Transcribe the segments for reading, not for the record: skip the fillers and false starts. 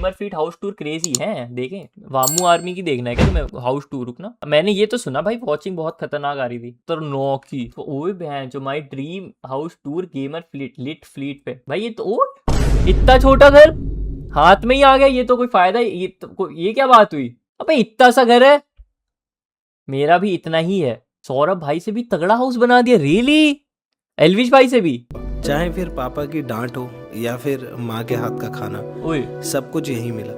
Gamer feet house tour crazy है, देखें। वामू army की देखना है क्या तुम्हें? हाउस टूर रुकना, मैंने ये तो सुना भाई वॉचिंग बहुत खतरनाक आ रही थी। तो 9 की तो ओए बहन जो my dream house tour gamer fleet lit fleet पे भाई। ये तो इतना छोटा घर हाथ में ही आ गया, ये तो कोई फायदा ये क्या बात हुई? अबे इतना सा घर है, मेरा भी इतना ही है। सौरभ भाई से भी तगड़ा हाउस बना दिया, रियली? एलविश भाई से भी? चाहे फिर पापा की डांट हो या फिर माँ के हाथ का खाना, सब कुछ यही मिला।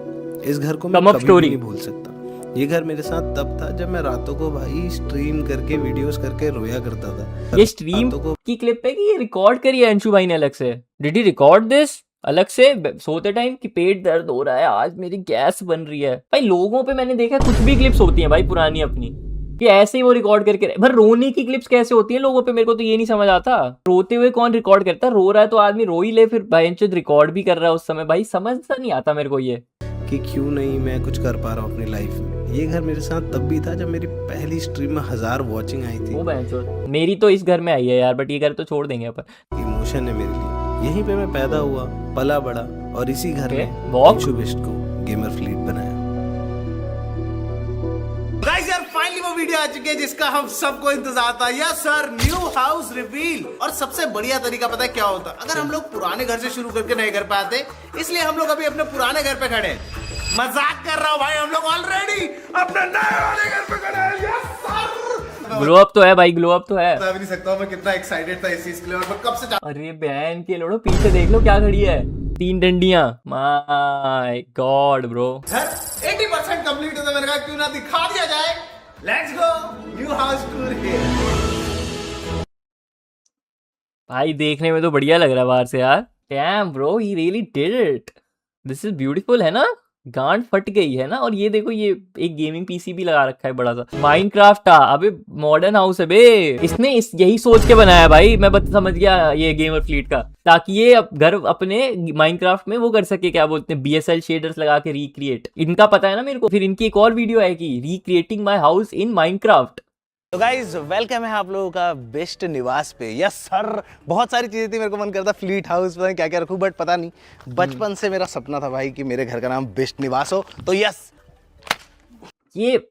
इस घर को मैं कभी भी नहीं भूल सकता। ये घर मेरे साथ तब था जब मैं रातों को भाई स्ट्रीम करके वीडियोस करके रोया करता था। ये स्ट्रीम की क्लिप है कि ये रिकॉर्ड करी है अंशु भाई ने अलग से? डिड ही रिकॉर्ड दिस अलग से सोते टाइम कि पेट दर्द हो रहा है, आज मेरी गैस बन रही है? भाई लोगों पे मैंने देखा कुछ भी क्लिप्स होती हैं भाई पुरानी अपनी कि ऐसे ही वो रिकॉर्ड करके पर रोने की क्लिप्स कैसे होती हैं लोगों पे? मेरे को तो ये नहीं समझ आता। रोते हुए कौन रिकॉर्ड करता है? रो रहा है तो आदमी रो ही ले, फिर भाईचोद रिकॉर्ड भी कर रहा है उस समय। भाई समझता नहीं आता मेरे को ये कि क्यों नहीं मैं कुछ कर पा रहा हूँ अपनी लाइफ में। ये घर मेरे साथ तब भी था जब मेरी पहली स्ट्रीम में 1000 वॉचिंग आई थी। वो भाईचोद मेरी तो इस घर में आई है यार, बट ये घर तो छोड़ देंगे अपन। इमोशन है मेरे लिए, यहीं पे मैं पैदा हुआ पला बड़ा और इसी घर में अंशु बिष्ट को गेमर फ्लीट बनाया। गाइस यार फाइनली वो वीडियो आ चुकी है जिसका हम सबको इंतजार था। Yes sir, new house reveal. और सबसे बढ़िया तरीका पता है क्या होता? अगर हम लोग पुराने घर से शुरू करके नए घर पे आते, इसलिए हम लोग अभी अपने पुराने घर पे खड़े हैं। मजाक कर रहा हूँ भाई, हम लोग ऑलरेडी अपने नए वाले घर पे खड़े हैं। यस सर, ग्लो अप तो है भाई, ग्लो अप तो है। बता भी नहीं सकता मैं कितना एक्साइटेड था इस चीज के लिए और मैं कब से। अरे बहन के लोड़ो, पीछे देख लो क्या खड़ी है, 3 डंडियां। माय गॉड ब्रो, 80% कंप्लीट होता है। मैंने कहा क्यों ना दिखा दिया जाए। Let's go, new house tour here. भाई देखने में तो बढ़िया लग रहा है बाहर से यार। Damn bro, he really did it. This is beautiful है ना? गांड फट गई है ना? और ये देखो, ये एक गेमिंग पीसी भी लगा रखा है बड़ा सा। माइनक्राफ्ट था, अबे मॉडर्न हाउस है बे। इसने यही सोच के बनाया भाई, मैं समझ गया ये गेमर फ्लीट का, ताकि ये घर अपने माइनक्राफ्ट में वो कर सके, क्या बोलते हैं, BSL शेडर्स लगा के रिक्रिएट। इनका पता है ना मेरे को। फिर इनकी एक और वीडियो है कि recreating my house in Minecraft. तो गाइज वेलकम है आप लोगों का बेस्ट निवास पे। यस सर, बहुत सारी चीजें थी, मेरे को मन करता फ्लीट हाउस पता नहीं क्या क्या रखूं, बट पता नहीं, बचपन से मेरा सपना था भाई कि मेरे घर का नाम बेस्ट निवास हो। तो यस, ये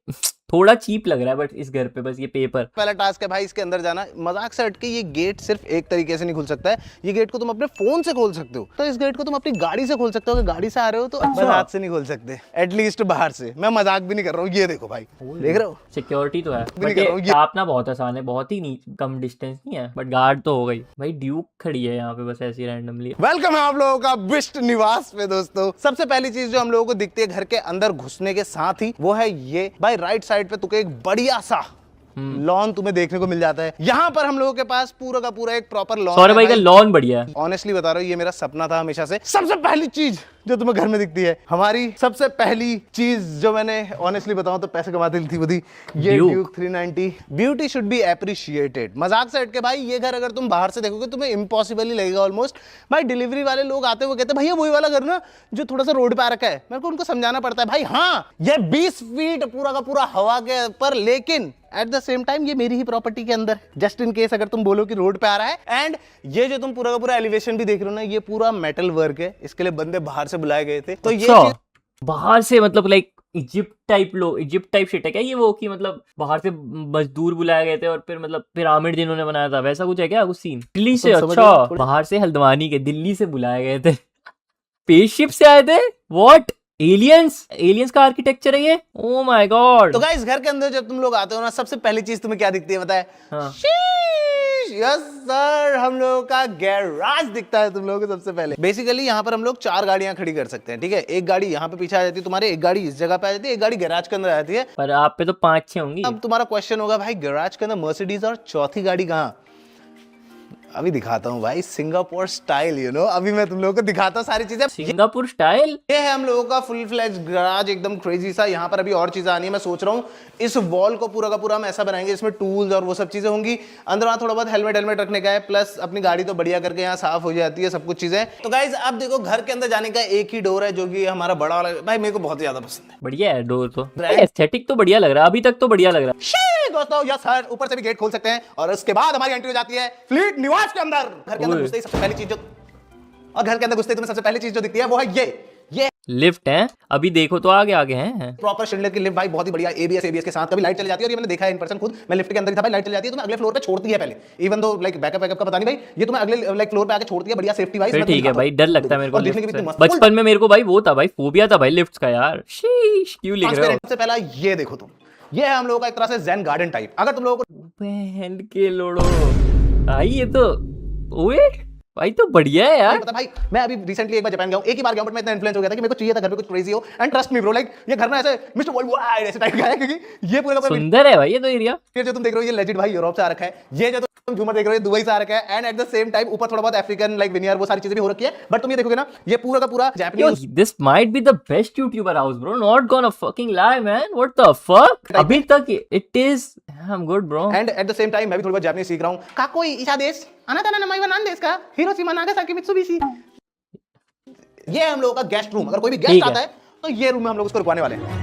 थोड़ा चीप लग रहा है बट इस घर पे बस ये पेपर। पहला टास्क है भाई इसके अंदर जाना। मजाक से हट के ये गेट सिर्फ एक तरीके से नहीं खुल सकता है। ये गेट को तुम अपने फोन से खोल सकते हो, तो इस गेट को तुम अपनी गाड़ी से खोल सकते हो। अगर गाड़ी से आ रहे हो तो बस हाथ से नहीं खोल सकते, एटलीस्ट बाहर से। मैं मजाक भी नहीं कर रहा हूँ। ये देखो भाई, देख रहे हो, सिक्योरिटी तो है, बट ये आपना बहुत आसान है, बहुत ही नहीं कम डिस्टेंस नहीं है, बट गार्ड तो हो गई भाई। ड्यूक खड़ी है यहाँ पे बस ऐसी रैंडमली। वेलकम है आप लोगों का बेस्ट निवास पे दोस्तों। सबसे पहली चीज जो हम लोगों को दिखती है घर के अंदर घुसने के साथ ही, वो है ये भाई। राइट साइड पे तुमको एक बढ़िया सा लॉन तुम्हें देखने को मिल जाता है। यहाँ पर हम लोगों के पास पूरा का पूरा एक प्रॉपर लॉन। सौरभ भाई का लॉन बढ़िया है। ऑनेस्टली बता रहा हूँ, ये मेरा सपना था हमेशा से। सबसे पहली चीज जो तुम्हें घर में दिखती है, हमारी सबसे पहली चीज जो मैंने ऑनेस्टली बताऊं तो पैसे कमाते थी वो थी ये Duke 390। Beauty should be appreciated. मजाक से हट के भाई, ये घर अगर तुम बाहर से देखोगे तुम्हें इम्पॉसिबल ही लगेगा ऑलमोस्ट। भाई डिलीवरी वाले लोग आते हुए कहते हैं भैया वही वाला घर ना जो थोड़ा सा रोड पे आ रखा है। मेरे को उनको समझाना पड़ता है भाई हाँ ये 20 फीट पूरा का पूरा हवा के ऊपर, लेकिन एट द सेम टाइम ये मेरी ही प्रॉपर्टी के अंदर, जस्ट इन केस अगर तुम बोलो कि रोड पे आ रहा है। एंड ये जो तुम पूरा का पूरा एलिवेशन भी देख रहे हो ना, ये पूरा मेटल वर्क है। इसके लिए बंदे बाहर से बुलाए गए थे। तो अच्छा, ये बाहर से मतलब लाइक इजिप्ट टाइप शिट है क्या ये? वो कि मतलब बाहर से मजदूर बुलाए गए थे और फिर मतलब पिरामिड जिन्होंने बनाया था, वैसा कुछ है क्या कुछ सीन? दिल्ली से? अच्छा, बाहर से हल्द्वानी के, दिल्ली से बुलाए गए थे। स्पेसशिप से आए थे? व्हाट? एलियंस का आर्किटेक्चर है ये? Oh my God. तो गाइस घर के अंदर जब तुम लोग आते हो ना, सबसे पहली चीज तुम्हें क्या दिखती है बताए? हाँ। यस सर, हम लोगों का गैराज दिखता है तुम लोगों को सबसे पहले। बेसिकली यहाँ पर हम लोग 4 गाड़ियां खड़ी कर सकते हैं, ठीक है? एक गाड़ी यहाँ पे पीछे आ जाती है तुम्हारे, एक गाड़ी इस जगह पे आ जाती है, एक गाड़ी गैराज के अंदर आ जाती है। पर आप पे तो 5-6 होंगी। अब तुम्हारा क्वेश्चन होगा भाई गैराज के अंदर मर्सिडीज और चौथी गाड़ी कहाँ? अभी दिखाता हूँ भाई, सिंगापुर स्टाइल, यू नो। अभी मैं तुम लोगों को दिखाता हूँ सारी चीजें। Singapore style? ये है हम लोगों का फुल फ्लैश गैराज, एकदम क्रेजी सा। यहाँ पर अभी और चीजें आनी है। मैं सोच रहा हूँ इस वॉल को पूरा का पूरा हम ऐसा बनाएंगे, इसमें टूल्स और वो सब चीजें होंगी। अंदर वहाँ थोड़ा बहुत हेलमेट रखने का है, प्लस अपनी गाड़ी तो बढ़िया करके यहाँ साफ हो जाती है सब कुछ चीजें। तो गाइज अब देखो, घर के अंदर जाने का एक ही डोर है जो कि हमारा बड़ा वाला। भाई मेरे को बहुत ज्यादा पसंद है, बढ़िया है डोर तो। एस्थेटिक तो बढ़िया लग रहा है, अभी तक तो बढ़िया लग रहा है दोस्तों। यस सर, ऊपर से भी गेट खोल सकते हैं और उसके बाद हमारी एंट्री हो जाती है फ्लीट निवास के अंदर। घर के अंदर घुसते ही सबसे पहली चीज जो, और घर के अंदर घुसते ही तुम्हें सबसे पहली चीज जो दिखती है वो है ये लिफ्ट है, अभी देखो तो आगे आगे हैं। प्रॉपर शिंडलर की लिफ्ट भाई, बहुत ही बढ़िया एबीएस के साथ। कभी लाइट चली जाती है, और ये मैंने देखा है इन पर्सन खुद, मैं लिफ्ट के अंदर ही था भाई, लाइट चली जाती है तो मैं अगले फ्लोर पे छोड़ती है पहले, इवन दो लाइक बैकअप का पता नहीं भाई, ये तो मैं अगले लाइक फ्लोर पे आके छोड़ती है, बढ़िया सेफ्टी वाइज। फिर ठीक है भाई, डर लगता है मेरे को लिफ्ट से। बचपन में मेरे को भाई वो था भाई, फोबिया था भाई लिफ्ट्स का यार। शीश, क्यों लिख रहे हो? सबसे पहला ये देखो तुम, ये है हम लोगों का एक तरह से ज़ेन गार्डन टाइप। अगर तुम लोगों को बहन के लोड़ो भाई, ये तो ओए भाई तो बढ़िया है यार। पता भाई, मैं अभी रिसेंटली एक बार जापान गया हूं, एक ही बार गया हूं, बट मैं इतना इन्फ्लुएंस हो गया था कि मेरे को चाहिए था घर पे कुछ क्रेजी हो। And trust me bro, like ये घर में ऐसे मिस्टर वर्ल्ड वाइड ऐसे टाइप का है, क्योंकि ये पूरा सुंदर है भाई ये तो एरिया। ये जो तुम देख रहे हो ये लेजिट भाई यूरोप से आ रखा है, ये जो तुम झूमर देख रहे हो दुबई से आ रखा है, and eight the same time ऊपर थोड़ा बहुत अफ्रीकन लाइक विनियर वो सारी चीजें भी हो रखी है। बट तुम ये देखोगे ना, ये पूरा का पूरा Japanese. This might be the best YouTuber house bro, not gonna fucking lie man, what the fuck. अभी तक it is, I am good bro. And eight the same time मैं भी थोड़ा बहुत जापानीज सीख रहा हूं। काकोई ईशा देश अनाताना नमाई वनान देश का हिरोशिमा नागासाकी मित्सुबिशी। ये है हम लोगों का गेस्ट रूम। अगर कोई भी गेस्ट आता है तो ये रूम में हम लोग उसको रुकवाने वाले हैं।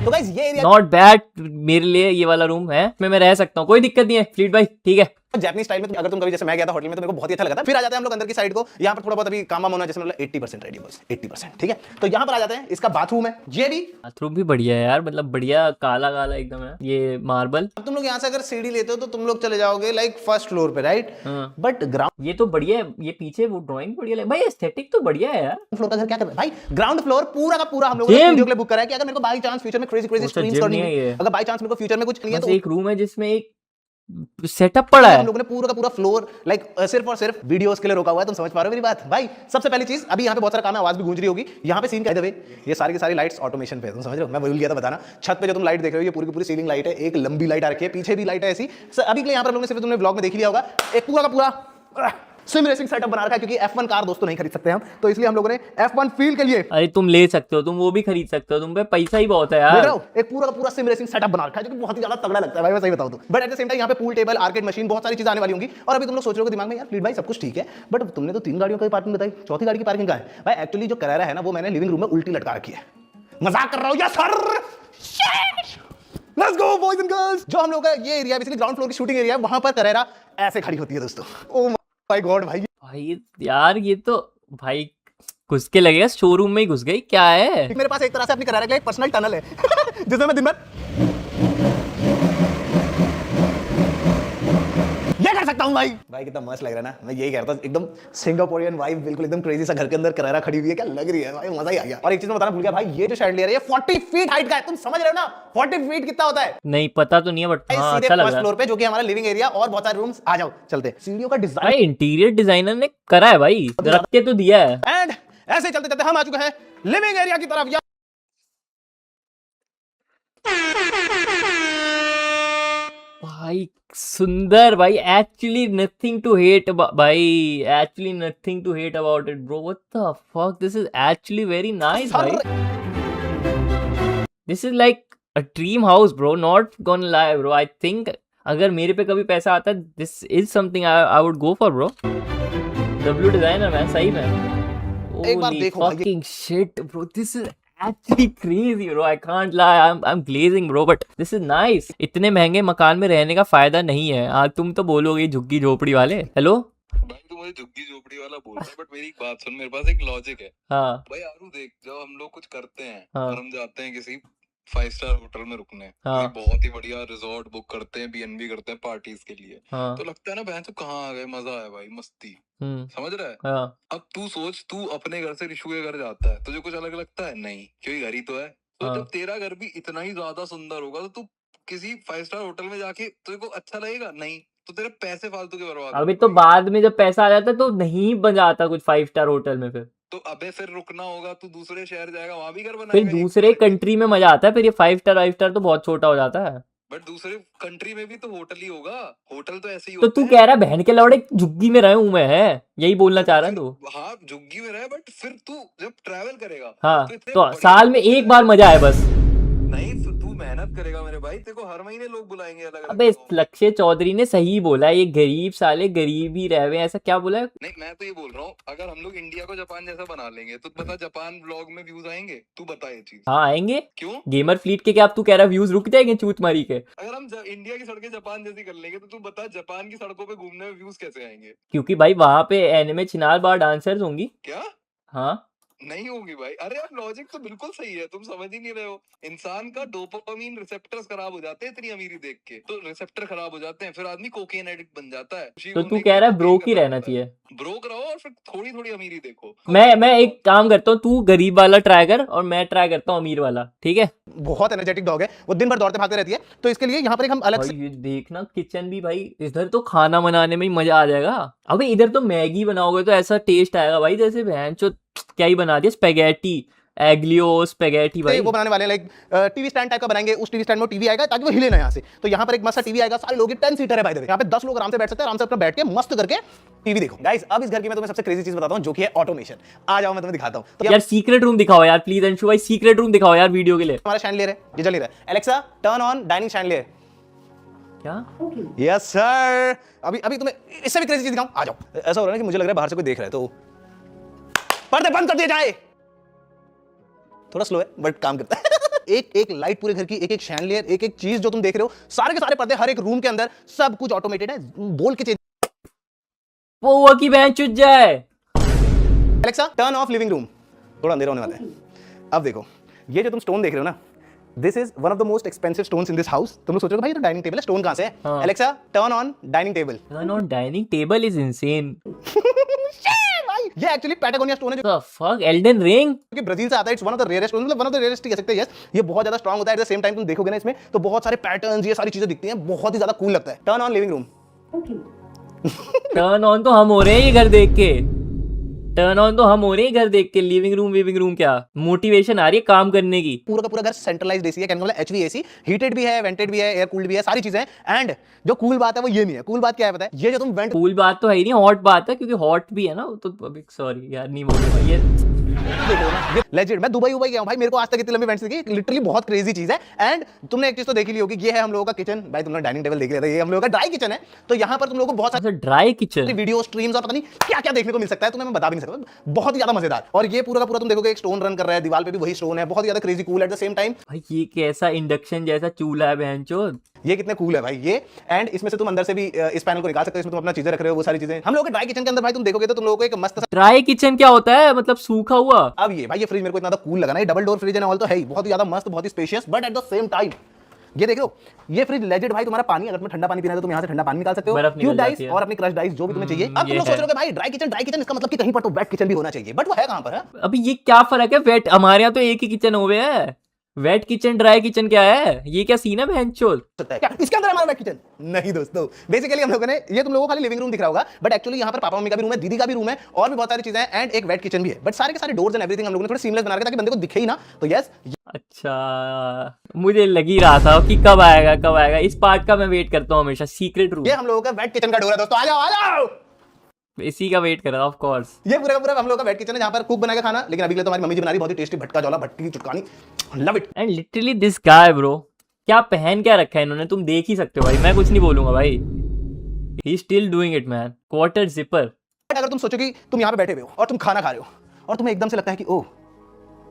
तो गाइस ये एरिया नॉट बैड मेरे लिए, ये वाला रूम है, मैं रह सकता हूँ, कोई दिक्कत नहीं है फ्लीट भाई, ठीक है। जापानीज स्टाइल में अगर तुम कभी, जैसे मैं गया था होटल में तो मेरे को बहुत ही अच्छा लगा था। फिर आ जाते हैं हम लोग अंदर की साइड को, यहाँ पर थोड़ा बहुत अभी काम होना, जैसे मतलब 80% रेडी, बस 80%, ठीक है। तो यहाँ पर आ जाते हैं, इसका बाथरूम है, ये भी बाथरूम भी बढ़िया है यार, मतलब बढ़िया काला काला एकदम है, ये मार्बल। अब तुम लोग यहाँ से अगर सीढ़ी लेते हो तो तुम लोग चले जाओगे लाइक फर्स्ट फ्लोर पे, राइट। बट ग्राउंड, ये तो बढ़िया है, ये पीछे वो ड्राइंग बढ़िया है भाई, एस्थेटिक तो बढ़िया है यार। फ्लोर का घर क्या कर रहा है भाई, ग्राउंड फ्लोर पूरा का पूरा हम लोगों ने स्टूडियो के लिए बुक करा है कि अगर मेरे को बाई चांस फ्यूचर में क्रेजी स्ट्रीम्स करनी है, अगर बाई चांस मेरे को फ्यूचर में कुछ नहीं है तो एक रूम है जिसमें एक सेटअप पड़ा है। हम लोगों ने पूरा का पूरा फ्लोर लाइक सिर्फ और सिर्फ वीडियोस के लिए रोका हुआ है। तुम समझ पा रहे हो मेरी बात भाई? सबसे पहली चीज, अभी यहाँ पे बहुत सारा काम है, आवाज भी गूंज रही होगी। यहाँ पे सीन का वे, ये सारी की सारी लाइट्स ऑटोमेशन पे, तुम समझ रहे हो? मैं भूल गया था बताना। छत पे जो तुम लाइट देख रहे हो ये पूरी की पूरी सीलिंग लाइट है, एक लंबी लाइट आ रखी है, पीछे भी लाइट है ऐसी। अभी के लिए यहाँ पर लोगों ने सिर्फ तुमने ब्लॉग में देख लिया होगा, एक पूरा का पूरा सिम रेसिंग सेटअप बना रखा है, क्योंकि F1 कार दोस्तों नहीं खरीद सकते हम, तो इसलिए हम लोगों ने F1 फील के लिए। अरे तुम ले सकते हो, तुम वो भी खरीद सकते हो, तुम पे पैसा ही बहुत है यार। देख रहे हो, एक पूरा का पूरा सिम रेसिंग सेटअप बना रखा है, जो कि बहुत ही ज्यादा तगड़ा लगता है भाई, मैं सही बताऊं तो। But at the same time यहाँ पे पूल टेबल, आर्केड मशीन, बहुत सारी चीजें आने वाली होंगी। और अभी तुम लोग सोच रहे हो दिमाग में, यार फ्लीट भाई सब कुछ ठीक है, बट तुमने तो 3 गाड़ियों की पार्किंग बताई, चौथी गाड़ी की पार्किंग कहाँ है? भाई एक्चुअली जो करारा है ना, वो मैंने लिविंग रूम में उल्टी लटका रखी है। मजाक कर रहा हूँ यार sir. Let's go boys and girls। जो हम लोग का ये एरिया बेसिकली ग्राउंड फ्लोर की शूटिंग एरिया है, वहां पर करारा ऐसे खड़ी होती है दोस्तों। ओह माय गॉड भाई यार, ये तो भाई घुस के लगेगा शोरूम में ही घुस गई, क्या है? मेरे पास एक तरह से अपनी करारा के लिए एक पर्सनल टनल है जिसमें मैं दिन भर ये कर सकता हूं भाई। भाई कितना मस्त लग रहा है ना, मैं यही कह रहा था, एकदम सिंगापुरियन वाइब, बिल्कुल एकदम क्रेजी सा घर के अंदर करारा खड़ी हुई है, क्या लग रही है भाई, मजा ही आ गया। और एक चीज मैं बताना भूल गया भाई, ये जो शैंडलियर है ये 40 फीट हाइट का है, तुम समझ रहे हो ना 40 फीट कितना होता है? नहीं पता तो नहीं है, बट हाँ, अच्छा लग रहा है। फ्लोर पे जो कि हमारा लिविंग एरिया और बहुत सारे रूम्स, आ जाओ चलते। सीढ़ियों का डिजाइन भाई इंटीरियर डिजाइनर ने करा है भाई, रख के तो दिया है। एंड ऐसे चलते चलते हम आ चुके हैं लिविंग एरिया की तरफ। भाई सुंदर भाई, एक्चुअली नथिंग टू हेट भाई, actually nothing to hate about it bro, what the fuck, this is actually very nice भाई, this is like a dream house bro, not gonna lie bro. I think अगर मेरे पे कभी पैसा आता है, this is something I would go for bro. W designer man, सही में। एक बार देखो fucking shit bro, this is actually crazy bro, I can't lie, I'm glazing bro, but this is nice। इतने महंगे मकान में रहने का फायदा नहीं है। तुम तो बोलोगे झुग्गी झोपड़ी वाले। हेलो भाई, तू मुझे झुग्गी झोपड़ी वाला बोल रहा है, बट मेरी एक बात सुन, मेरे पास एक लॉजिक है। हाँ भाई आरू देख, जब हम लोग कुछ करते हैं हाँ। और हम जाते हैं किसी 5 स्टार होटल में रुकने, हाँ। बहुत ही बढ़िया रिजॉर्ट बुक करते हैं, बीएनबी करते हैं पार्टीज के लिए, हाँ। तो लगता है ना बहन तो कहाँ आ गए, मजा आया भाई, मस्ती, समझ रहा है? हाँ। अब तू सोच, तू अपने घर से रिशु के घर जाता है, तुझे कुछ अलग लगता है? नहीं, क्योंकि घर ही तो है। तो जब तेरा घर भी इतना ही ज्यादा सुंदर होगा तो तू किसी 5 स्टार होटल में जाके तुझे को अच्छा लगेगा? नहीं, तो तेरे पैसे फालतू के बर्बाद। अभी तो बाद में जब पैसा आ जाता है तो नहीं बन जाता कुछ 5 स्टार होटल में, फिर तो अबे फिर रुकना होगा, तू दूसरे शहर जाएगा, वहां भी घर फिर बनाएगा। दूसरे कंट्री में मजा आता है, फिर ये 5 स्टार तो बहुत छोटा हो जाता है। बट दूसरे कंट्री में भी तो होटल ही होगा, होटल तो ऐसे ही तो होते तू हैं। कह रहा है बहन के लौड़े झुग्गी में रहे हूँ मैं, है यही बोलना चाह रहा है तू? हाँ झुग्गी में रहे, बट फिर तू जब ट्रैवल करेगा हाँ तो इतने तो बढ़िया साल में एक बार मजा आए बस। नहीं, तू मेहनत मेहनत करेगा मेरे भाई, तेरे को हर महीने लोग बुलाएंगे अलग अलग अबे जगहों में। लक्ष्य चौधरी ने सही बोला है, ये गरीब साले गरीब ही रह गए, ऐसा क्या बोला है? नहीं, मैं तो ये बोल रहा हूँ, अगर हम लोग इंडिया को जापान जैसा बना लेंगे तो बता जापान ब्लॉग में व्यूज आएंगे? तू बता ये चीज। हाँ आएंगे। क्यों? गेमर फ्लीट के क्या अब तू कह रहा व्यूज रुक जाएंगे चूत मारी के? अगर हम इंडिया की सड़कें जापान जैसी कर लेंगे तो तू बता जापान की सड़कों पे घूमने में व्यूज कैसे आएंगे? क्योंकि भाई वहां पे एनिमे चिनार बार डांसर्स होंगी। क्या हाँ नहीं होगी भाई? अरे यार लॉजिक तो बिल्कुल सही है, तुम समझ ही नहीं रहे हो। इंसान का डोपामिन रिसेप्टर्स खराब हो जाते हैं इतनी अमीरी देख के, तो रिसेप्टर खराब हो जाते हैं, फिर आदमी कोकेन एडिक्ट बन जाता है। तो तू कह रहा है ब्रोक ही रहना चाहिए? ब्रोक रहो और फिर थोड़ी थोड़ी अमीरी देखो। मैं एक काम करता हूँ, तू गरीब वाला ट्राई कर और मैं ट्राई करता हूँ अमीर वाला, ठीक है? बहुत एनर्जेटिक डॉग है, वो दिन भर दौड़ते भागते रहती है, तो इसके लिए यहाँ पर एक हम अलग से भाई ये देखना किचन भी, भाई इधर तो खाना बनाने में ही मजा आ जाएगा। अबे इधर तो मैगी बनाओगे तो ऐसा टेस्ट आएगा भाई जैसे भैंचो क्या ही बना दिया, स्पेगेटी एग्लियो स्पेगेटी भाई। वो बनाने वाले हैं, लाइक टीवी स्टैंड टाइप का बनाएंगे। उस टीवी स्टैंड में टीवी आएगा ताकि वो हिले ना यहाँ से। तो यहाँ पर एक मस्त टीवी आएगा, सारे लोग 10 सीटर है भाई, यहाँ पे 10 लोग आराम से बैठ सकते हैं, आराम से अपना बैठ के मस्त करके टीवी देखो। गाइस अब इस घर की मैं तुम्हें सबसे क्रेजी चीज बताता हूँ जो कि है ऑटोमेशन। आ जाओ मैं तुम्हें दिखाता हूँ। तो यार सीक्रेट रूम दिखाओ यार प्लीज अंशु भाई, सीक्रेट रूम दिखाओ यार वीडियो के लिए। हमारा शैंडलियर है, ये जल नहीं रहा है। Alexa turn on dining chandelier. क्या? Yes sir. अभी तुम्हें इससे भी क्रेजी चीज दिखाऊं, आ जाओ। ऐसा हो रहा है कि मुझे लग रहा है बाहर से कोई देख रहा है, तो पर्दे बंद कर दिए जाए। थोड़ा स्लो है बट काम करता है। एक एक लाइट पूरे घर की, एक एक शैंडलियर, एक एक चीज जो तुम देख रहे हो, सारे के सारे पर्दे हर एक रूम के अंदर, सब कुछ ऑटोमेटेड है। बोल के चेंज। वो की बहन चुट जाए। Alexa turn off living room. थोड़ा अंधेरा होने वाला है। अब देखो ये जो तुम स्टोन देख रहे हो ना, this is one of the most expensive stones in this house. तुम लोग सोचोगे भाई ये तो डाइनिंग टेबल है, स्टोन कहां से है? हाँ। Alexa turn on dining table. Turn on dining table is insane. ये एक्चुअली पैटागोनिया स्टोन है जो द फक, एल्डन रिंग कि ब्राजील से आता है। It's one of the rarest, मतलब वन ऑफ द रेयरेस्ट कह सकते हैं। यस ये बहुत ज्यादा स्ट्रांग होता है। एट द सेम टाइम तुम देखोगे ना इसमें तो बहुत सारे पैटर्न्स, ये सारी चीजें दिखती हैं, बहुत ही ज्यादा कूल लगता है। Turn on living room. Turn on तो हम हो रहे हैं ये घर देख के, टर्न ऑन तो हम हो रहे हैं घर देख के। लिविंग रूम क्या मोटिवेशन आ रही है काम करने की। पूरा का पूरा घर सेंट्रलाइज्ड एसी है, कहने का मतलब HVAC, हीटेड भी है, वेंटेड भी है, एयर कूल्ड भी है, सारी चीजें हैं। एंड जो कूल बात है वो ये नहीं है। कूल बात क्या है पता है? ये जो तुम वेंट, कूल बात तो है ही नहीं, हॉट बात है, क्योंकि हॉट भी है ना तो। अभी सॉरी यार नहीं बोलूंगा ये। ये लेजेंड, मैं दुबई गया हूं भाई, मेरे को आज तक इतनी लंबी वेंट्स दिखी, लिटरली बहुत क्रेजी चीज है। एंड तुमने एक चीज तो देखी ली होगी, ये है हम लोगों का किचन। भाई तुमने डाइनिंग टेबल देख लिया था, ये हम लोगों का ड्राई किचन है। तो यहाँ पर तुम लोगों को बहुत सारे ड्राई किचन वीडियो स्ट्रीम्स और पता नहीं क्या क्या देखने को मिल सकता है, तुम्हें मैं बता भी नहीं सकता। बहुत ही ज्यादा मजेदार। और ये पूरा का पूरा तुम देखोगे एक स्टोन रन कर रहा है, दीवार पे भी वही स्टोन है, बहुत ही ज्यादा crazy cool. Eight the same time भाई ये कैसा इंडक्शन जैसा चूल्हा है बहनचोद। ये कितने कूल है भाई ये। एंड इसमें से तुम अंदर से भी इस पैनल को निकाल सकते हो, इसमें तुम अपना चीजें रख रहे हो, वो सारी चीजें। हम लोग के ड्राई किचन के अंदर भाई तुम देखोगे तो तुम लोगों को एक मस्त सा। ड्राई किचन क्या होता है, मतलब सूखा हुआ? अब ये भाई ये फ्रिज मेरे को इतना ज्यादा कूल लगा ना, ये डबल डोर फ्रिज है ऑल तो है ही, बहुत ही ज्यादा मस्त, बहुत ही spacious, but at the same time ये देख लो ये फ्रिज लेजेंड भाई। तुम्हारा पानी अगर तुम्हें ठंडा पानी पीना है तो तुम यहाँ से ठंडा पानी निकाल सकते हो, क्यूब डाइस और अपनी क्रश डाइस जो भी तुम्हें चाहिए। अब तुम लोग सोच रहे हो भाई ड्राई किचन इसका मतलब कि कहीं पर तो वेट किचन भी होना चाहिए, बट वो है कहां पर है? अभी ये क्या फर्क है? वेट हमारे यहाँ तो एक ही किचन हो गया है, वेट किचन ड्राई किचन क्या है? ये क्या सीन है बहनचोद? क्या इसके अंदर हमारा वेट किचन नहीं दोस्तों। बेसिकली हम लोगों ने, ये तुम लोगों को खाली लिविंग रूम दिख रहा होगा, बट एक्चुअली यहाँ पर पापा मम्मी का भी रूम है, दीदी का भी रूम है, और भी बहुत सारी चीजें हैं। एंड एक वेट किचन भी है, बट सारे के सारे डोर्स एंड एवरीथिंग हम लोगों ने थोड़े सीमलेस बना रखे ताकि बंदे को दिखे ही ना। तो यस अच्छा मुझे लग ही रहा था कि कब आएगा इस पार्ट का। मैं वेट करता हूँ हमेशा सीक्रेट रूम। ये हम लोगों का वेट किचन का डोर है दोस्तों, आ जाओ। इसी का वेट कर रहा था ऑफ कोर्स। ये पूरा का पूरा हम लोग का वेट किचन है जहां पर कुक बनाएगा खाना, लेकिन अभी के लिए तो हमारी मम्मी जी बना रही बहुत ही टेस्टी भटका जौला भट्टी की चुटकानी। Love it. And literally this guy bro, क्या पहन क्या रखा है इन्होंने, तुम देख ही सकते हो भाई, मैं कुछ नहीं बोलूंगा भाई। He still doing it man. Quarter zipper. अगर तुम सोचो कि तुम यहाँ पे बैठे हुए हो और तुम खाना खा रहे हो और तुम्हें एकदम से लगता है कि ओह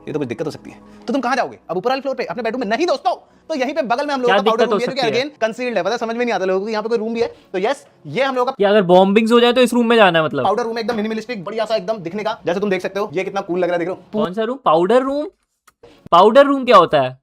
ये तो कुछ दिक्कत हो सकती है, तो तुम कहां जाओगे? अब ऊपर वाले फ्लोर पे अपने बेडरूम में? नहीं दोस्तों, तो यहीं पे बगल में हम लोग का पाउडर रूम है, जो कि अगेन कंसील्ड है। पता समझ में नहीं आता लोगों को यहाँ पे कोई रूम भी है। तो यस ये हम लोग का, कि अगर बॉम्बिंग्स हो जाए तो इस रूम में जाना है मतलब। पाउडर रूम एकदम मिनिमलिस्टिक, बढ़िया सा एकदम दिखने का, जैसे तुम देख सकते हो। ये कितना कूल लग रहा है, देख लो। कौन सा room? Powder room? Powder room क्या होता है?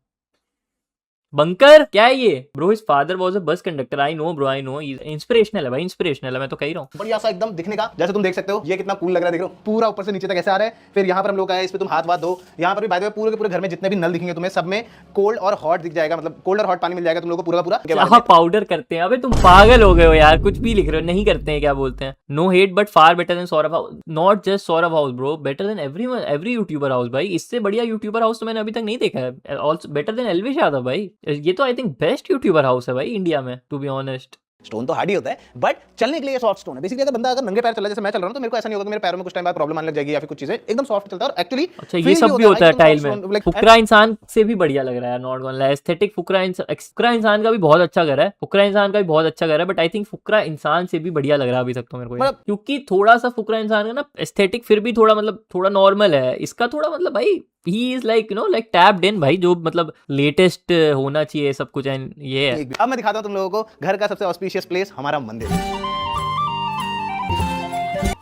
बंकर क्या है ये? Bro his father was a bus conductor. I know bro, I know. Inspirational है भाई, इंस्पिरेशनल है, मैं तो कह ही रहा हूँ। बढ़िया सा एकदम दिखने का, जैसे तुम देख सकते हो। ये कितना कूल लग रहा है, देख लो। पूरा ऊपर से नीचे तक ऐसे आ रहा है। फिर यहाँ पर हम लोग का है, इस पे तुम हाथ वाथ धो। यहाँ पर भी बाय द वे पूरे के पूरे घर में जितने भी नल दिखेंगे तुम्हें, सब में कोल्ड और हॉट दिख जाएगा, मतलब कोल्ड और हॉट पानी मिल जाएगा तुम लोगों को पूरा का पूरा। हाँ पाउडर करते हैं। अबे तुम पागल हो गए हो यार, कुछ भी लिख रहे हो। नहीं करते हैं, क्या बोलते हैं? No hate but far better than Saurabh house. Not just Saurabh house bro, better than every YouTuber house भाई। इससे बढ़िया यूट्यूबर हाउस तो मैंने अभी तक नहीं देखा है। Also better than Elvish Yadav भाई। ये तो I think best YouTuber house है भाई इंडिया में, टू बी ऑनेस्ट। स्टोन तो हार्ड ही होता है, बट चलने के लिए सॉफ्ट स्टोन है। बेसिकली अगर बंदा अगर नंगे पैर चला, जैसे मैं चल रहा हूं, तो मेरे को ऐसा नहीं होगा कि मेरे पैरों में कुछ टाइम बाद प्रॉब्लम आने लग जाएगी या फिर कुछ चीजें एकदम सॉफ्ट चलता है। और एक्चुअली अच्छा ये सब भी होता है टाइल में। फुकरा इंसान से भी बढ़िया लग रहा है, नॉट गोना लाई। एस्थेटिक फुकरा इंसान का भी बहुत अच्छा घर है, फुकरा इंसान का भी बहुत अच्छा घर है, बट आई थिंक फुकरा इंसान से भी बढ़िया लग रहा है अभी तक तो मेरे को, क्योंकि थोड़ा सा फुकरा इंसान का ना एस्थेटिक फिर भी थोड़ा मतलब थोड़ा नॉर्मल है, इसका थोड़ा मतलब भाई he is like like tapped in भाई, जो मतलब लेटेस्ट होना चाहिए सब कुछ। एंड ये है। अब मैं दिखाता हूं तुम लोगों को घर का सबसे ऑस्पिशियस प्लेस, हमारा मंदिर।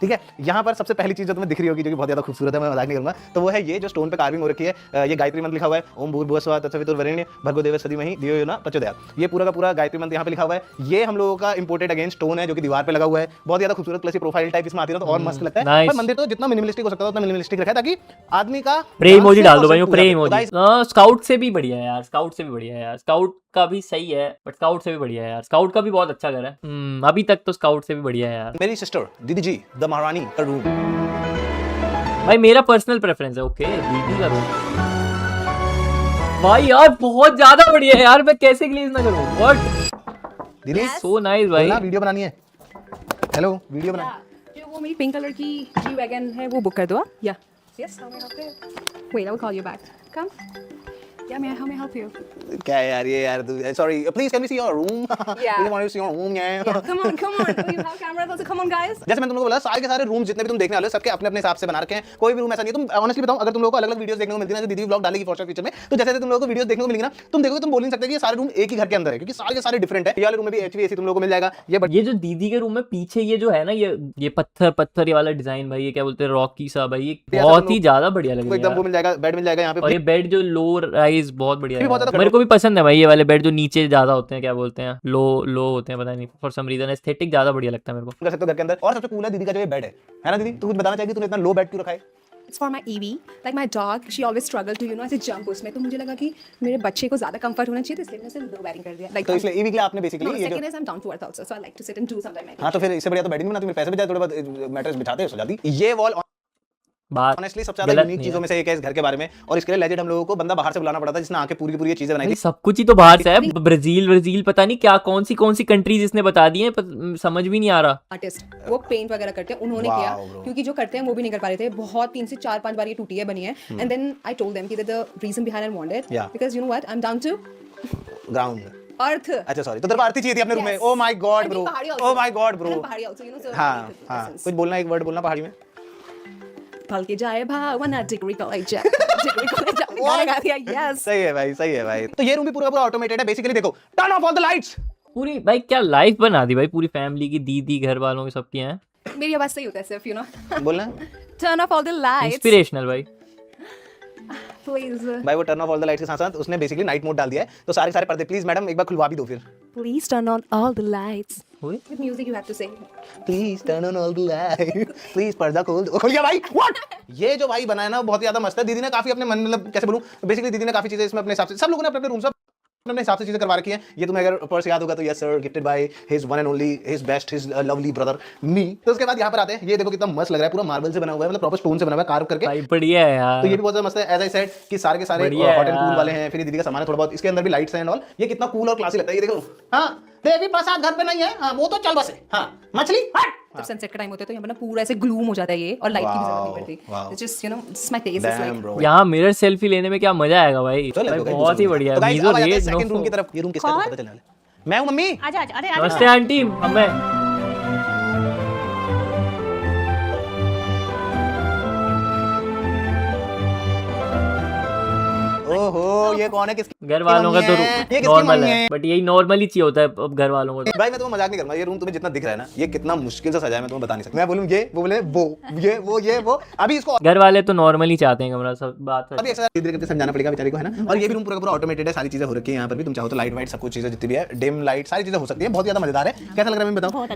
ठीक है, यहाँ पर सबसे पहली चीज जो तुम्हें दिख रही होगी, जो कि बहुत ज्यादा खूबसूरत है, मैं मजाक नहीं करूंगा, तो वो है ये जो स्टोन पे कार्विंग हो रखी है। ये गायत्री मंत्र लिखा हुआ है, ओम भूर्भुवस्सुवः तत्सवितुर्वरेण्यं भर्गो देवस्य धीमहि धियो यो न प्रचोदयात्। ये पूरा का पूरा गायत्री मंत्र यहाँ पे लिखा हुआ है। ये हम लोगों का इंपोर्टेड अगेन स्टोन है, जो कि दीवार पे लगा हुआ है, बहुत ज्यादा खूबसूरत, प्लस ये प्रोफाइल टाइप इसमें आती है तो और मस्त लगता है। पर मंदिर तो जितना मिनिमलिस्टिक हो सकता है उतना मिनिमलिस्टिक रखा है, ताकि आदमी का प्रे इमोजी डाल दो भाई, प्रे इमोजी। स्काउट से भी बढ़िया है यार, स्काउट से भी बढ़िया है यार, स्काउट का भी सही है, बट स्काउट से भी बढ़िया है यार, स्काउट का भी बहुत अच्छा घर है। अभी तक तो स्काउट से भी बढ़िया है यार। मेरी सिस्टर दीदी जी द महारानी का रूम भाई मेरा पर्सनल प्रेफरेंस है, ओके दीदी का रूम भाई यार बहुत ज्यादा बढ़िया है यार, मैं कैसे ग्लेज ना करूं। व्हाट दीदी सो नाइस भाई। वीडियो बनानी है, हेलो वीडियो बना। जो वो मेरी पिंक कलर की जी वैगन है वो बुक कर दो। या yes how may help you, wait I will call you back, come या मैं हाउ मे हेल्प यू। क्या है यार ये यार, sorry please can we see your room, Yeah. We want to see your room. Come on you have cameras also, come on guys. जैसे मैं तुम लोगों को बोला, सारे के सारे रूम जितने भी तुम देखने वाले हो सबके अपने अपने हिसाब से बना रखे हैं, कोई भी रूम ऐसा नहीं है। तुम ऑनेस्टली बताओ, अगर तुम लोगों को अलग-अलग वीडियोस देखने को मिलती है ना, दीदी व्लॉग डालेगी फॉर फ्यूचर में, तो जैसे तुम लोगों को वीडियोस देखने को मिलेगी ना, तुम देखोगे तुम बोल नहीं सकते कि ये सारे रूम एक ही घर के अंदर है, क्योंकि सारे के सारे डिफरेंट है। ये वाले रूम में भी HVAC तुम लोगों को मिल जाएगा। ये जो दीदी के रूम में पीछे ये जो है ना, ये पत्थर ये वाला डिजाइन भाई, ये क्या बोलते हैं रॉकी सा भाई, ये बहुत ही ज्यादा बढ़िया लग रहा है। एकदम वो मिल जाएगा, बेड मिल जाएगा यहाँ पे, और ये बेड जो लो राइज बहुत बढ़िया है, मेरे को भी पसंद है भाई ये वाले बेड जो नीचे ज्यादा होते हैं, क्या बोलते हैं लो होते हैं, पता नहीं फॉर सम रीजन एस्थेटिक ज्यादा बढ़िया लगता है मेरे को। कर सकते हो घर के अंदर। और सबसे कूल है दीदी का जो ये बेड है ना दीदी, तू कुछ बताना चाहेगी तूने इतना लो बेड क्यों रखा है? It's for my Evie. Like my dog, she always struggled to ऐसे jump उसमें, तो मुझे लगा कि मेरे बच्चे को ज्यादा कंफर्ट होना चाहिए, तो इसलिए मैंने सिर्फ लो बेडिंग कर दिया। Like तो इसलिए ईवी के लिए आपने बेसिकली ये जो second is I'm down to earth also, so I like to sit and do something like हाँ, तो फिर इससे बढ़िया तो बेड नहीं बनाती, मेरे पैसे भी जाते, थोड़े बहुत मैट्रेस बिछाते हो सो जाती। ये वॉल बात ऑनेस्टली सबसे ज्यादा यूनिक चीजों में से एक है इस घर के बारे में, और इसके लिए लेजेंड हम लोगों को बंदा बाहर से बुलाना पड़ा था, जिसने आके पूरी की पूरी ये चीजें बनाई थी। सब कुछ ही तो बाहर से है, ब्राजील पता नहीं क्या कौन सी कंट्रीज इसने बता दी है, समझ भी नहीं आ रहा। आर्टिस्ट वो पेंट वगैरह करते हैं, उन्होंने किया, क्योंकि जो करते हैं वो भी नहीं कर पा रहे थे, बहुत 3 से 4-5 बार ये टूटी है बनी है। And then I told them कि the reason behind I wanted, because you know what, I am down to ground earth. अच्छा सॉरी, तो तेरे को आरती चाहिए थी अपने रूम में? Oh my God bro, oh my God bro. पहाड़ी आल्सो, यू नो, सो हां कुछ बोलना, एक वर्ड बोलना पहाड़ी में। पल के जाए भावना डिग्री कॉलेज गाना गा दिया। यस सही है भाई, सही है भाई। तो ये रूम भी पूरा पूरा ऑटोमेटेड है बेसिकली। देखो, turn off all the lights. पूरी भाई क्या लाइफ बना दी भाई पूरी फैमिली की, दीदी घर वालों की सबकी है। मेरी आवाज सही होता है सिर्फ, यू नो, बोलना turn off all the lights, inspirational भाई प्लीज भाई। वो turn off all the lights के साथ साथ उसने बेसिकली नाइट मोड डाल दिया है, तो सारे सारे पर्दे प्लीज मैडम एक बार खुलवा भी दो। फिर please turn on all the lights ओए with music, you have to say please turn on all the lights, please पर्दा खोल दो। खुल गया भाई। व्हाट ये जो भाई बनाया ना बहुत ज्यादा मस्त है। दीदी ने काफी अपने मन, मतलब कैसे बोलूं, बेसिकली दीदी ने काफी चीजें इसमें अपने हिसाब से, सब लोगों ने अपने अपने रूम से अपने हिसाब से चीजें करवा रखी हैं। ये तुम्हें अगर पर्स याद होगा तो yes sir, gifted by his one and only, his best, his lovely brother me. तो उसके बाद यहाँ पर आते हैं, ये देखो कितना मस्त लग रहा है, पूरा मार्बल से बना हुआ है, मतलब प्रॉपर स्टोन से बना हुआ है, कार्व करके भाई बढ़िया है यार। तो ये भी बहुत ज्यादा मस्त है। एज आई सेड कि सारे के सारे हॉट एंड कूल वाले हैं। फिर ये दीदी का सामान है थोड़ा बहुत, इसके अंदर भी लाइट्स हैं एंड ऑल। ये कितना कूल और क्लासी लगता है। ये देखो, हाँ देवी प्रसाद घर पे नहीं है, हाँ वो तो चल बस है, हाँ मछली हट। जब सनसेट का टाइम होता है तो यहाँ पर ना पूरा ऐसे ग्लूम हो जाता है ये, और लाइट की भी जरूरत नहीं पड़ती। It's just, you know, it's my taste, it's like यहाँ मिरर सेल्फी लेने में क्या मजा आएगा भाई, बहुत ही बढ़िया है। मीजो रेड सेकंड रूम की तरफ। ये रूम किसका है पता चलने वाला है। मैं हूं मम्मी। आजा आजा, अरे नमस्ते आंटी। मैं ओहो, ये कौन है? किसकी? घर वालों का तो नॉर्मल है, बट यही नॉर्मली चाहिए होता है अब घर वालों को। भाई मैं तुम्हें मजाक नहीं करूंगा, ये रूम तुम्हें जितना दिख रहा है ना, ये कितना मुश्किल से सजाया है मैं तुम्हें बता नहीं सकता। मैं बोलूं ये, वो बोले वो, ये वो। अभी इसको घर वाले तो नॉर्मली चाहते हैं कमरा, सब बात अभी एक्स्ट्रा धीरे करके समझाना पड़ेगा बेचारी को, है ना। और ये भी रूम पूरा पूरा ऑटोमेटेड है, सारी चीजें हो रखी है यहाँ पर भी। तुम चाहो तो लाइट वाइट सब कुछ चीजें जितनी भी है, डिम लाइट सारी चीजें हो सकती है। बहुत ज्यादा मजेदार है। कैसा लग रहा है मैं बताऊं?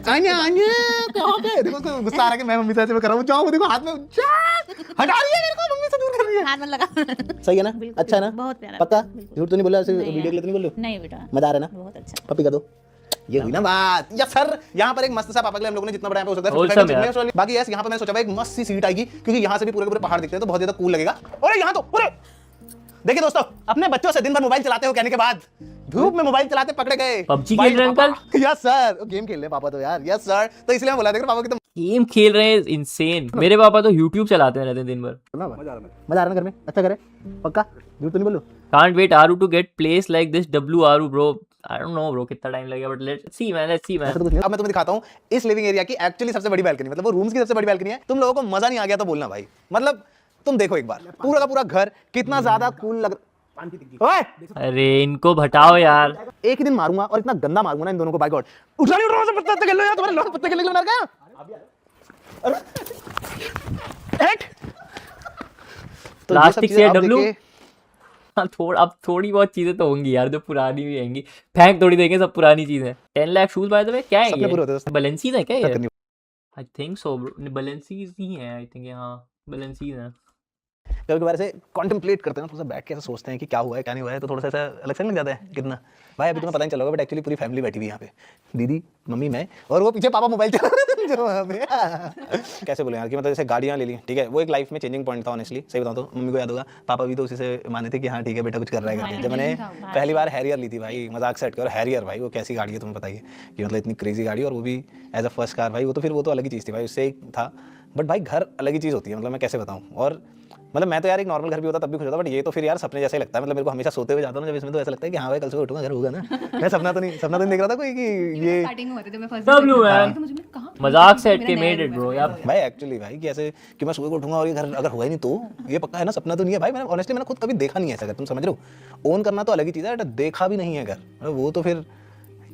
देखो उसको गुस्सा आ रहा है कि मैं मम्मी से ऐसे कर रहा हूं। जाओ देखो हाथ में हटा रही है मेरे को, मम्मी से दूर कर रही है। हाथ में लगा। सही है ना? अच्छा है ना? बहुत प्यारा। पक्का झूठ तो नहीं बोला? ऐसे वीडियो के लिए तो नहीं बोल रहे हो? नहीं बेटा, मजा आ रहा है ना? बहुत अच्छा। पप्पी का दो। ये हुई ना बात। यस सर, यहाँ पर एक मस्त सा पापा के लिए हम लोगों ने जितना बड़ा यहाँ पे हो सकता है बाकी यस, यहाँ पर मैंने सोचा एक मस्त सी सीट आएगी, क्योंकि यहाँ से भी पूरे पूरे पहाड़ दिखते हैं, तो बहुत ज्यादा कूल लगेगा। और यहाँ तो देखिए दोस्तों, अपने बच्चों से दिन भर मोबाइल चलाते हो कहने के बाद धूप में मोबाइल चलाते पकड़े गए। PUBG खेल रहे हैं अंकल? यस सर, गेम खेल रहे हैं पापा तो यार। यस सर, तो इसलिए मैं बोला था पापा की तो गेम खेल रहे हैं, इंसेन। मेरे पापा तो YouTube चलाते रहते हैं दिन भर। मजा आ रहा है घर में, अच्छा करे पक्का, झूठ तो नहीं बोलूं। Can't wait Aru to get place like this WRU bro. I don't know bro कितना टाइम लगेगा, but let's see man। अब मैं तुम्हें दिखाता हूँ इस लिविंग एरिया की एक्चुअली सबसे बड़ी बैल्कनी, मतलब वो रूम्स की सबसे बड़ी बैल्कनी है। तुम लोगों को मजा नहीं आ गया तो बोलना भाई, मतलब तुम देखो एक बार पूरा का पूरा घर कितना ज्यादा कूल लग। ओए अरे इनको हटाओ यार। एक ही दिन मारूंगा और इतना गंदा मारूंगा ना इन दोनों को, बाय गॉड। उठा नहीं, उठ रहा, पत्ते खेल लो यार, तुम्हारे लोग पत्ते खेलने के लिए मर गया। तो प्लास्टिक से डब्लू। हाँ अब थोड़ी बहुत चीजें तो होंगी यार जो पुरानी भी आएंगी, फेंक थोड़ी देंगे सब पुरानी चीजें। 10 lakh shoes by the way, क्या है ये? बैलेंसीज है क्या ये? I think so bro, Balenciaga ही है आई थिंक। हाँ बैलेंसीज है। कभी कभार ऐसे कॉन्टेम्पलेट करते हैं ना, थोड़ा सा बैठ के ऐसे सोचते हैं कि क्या हुआ है क्या नहीं हुआ है, तो थोड़ा सा ऐसा अलग से लग जाता है कितना। भाई अभी तुम्हें पता नहीं चला होगा बट एक्चुअली पूरी फैमिली बैठी हुई यहाँ पे, दीदी मम्मी मैं और वो पीछे पापा मोबाइल चला रहे थे जो वहाँ पे। कैसे बोले यार कि मतलब जैसे गाड़ियाँ ले ली, ठीक है, वो एक लाइफ में चेंजिंग पॉइंट था ऑनेस्टली। सही बताऊँ तो मम्मी को याद होगा, पापा भी तो उसी से माने थे कि हाँ ठीक है बेटा कुछ कर रहा है करके। जब मैंने पहली बार हैरियर ली थी भाई, मजाक सेट कर, हैरियर भाई वो कैसी गाड़ी है तुम्हें बताइए कि मतलब इतनी क्रेजी गाड़ी, और वो भी एज अ फर्स्ट कार भाई, वो तो फिर वो तो अलग ही चीज़ थी भाई, उससे एक था। बट भाई घर अलग ही चीज़ होती है, मतलब मैं कैसे बताऊँ। और मतलब मैं तो यार एक नॉर्मल घर भी होता तब भी खुश होता, बट ये तो फिर यार सपने जैसे ही लगता है। मतलब मेरे को हमेशा सोते हुए जाता हूँ जब इसमें, तो ऐसा लगता है कि हाँ भाई कल सुबह उठूंगा घर होगा ना। मैं सपना तो नहीं देख रहा था कोई कि ये मजाक सेट के मेड इट ब्रो यार। भाई एक्चुअली भाई कि ऐसे कि मैं सुबह उठूंगा और ये घर अगर हुआ ही नहीं तो ये पक्का है ना, सपना तो नहीं है भाई। मैंने ऑनेस्टली मैंने खुद कभी देखा नहीं है ऐसा घर, तुम समझ रहे हो। ओन करना तो अलग ही चीज़ है, देखा भी नहीं है घर, वो तो फिर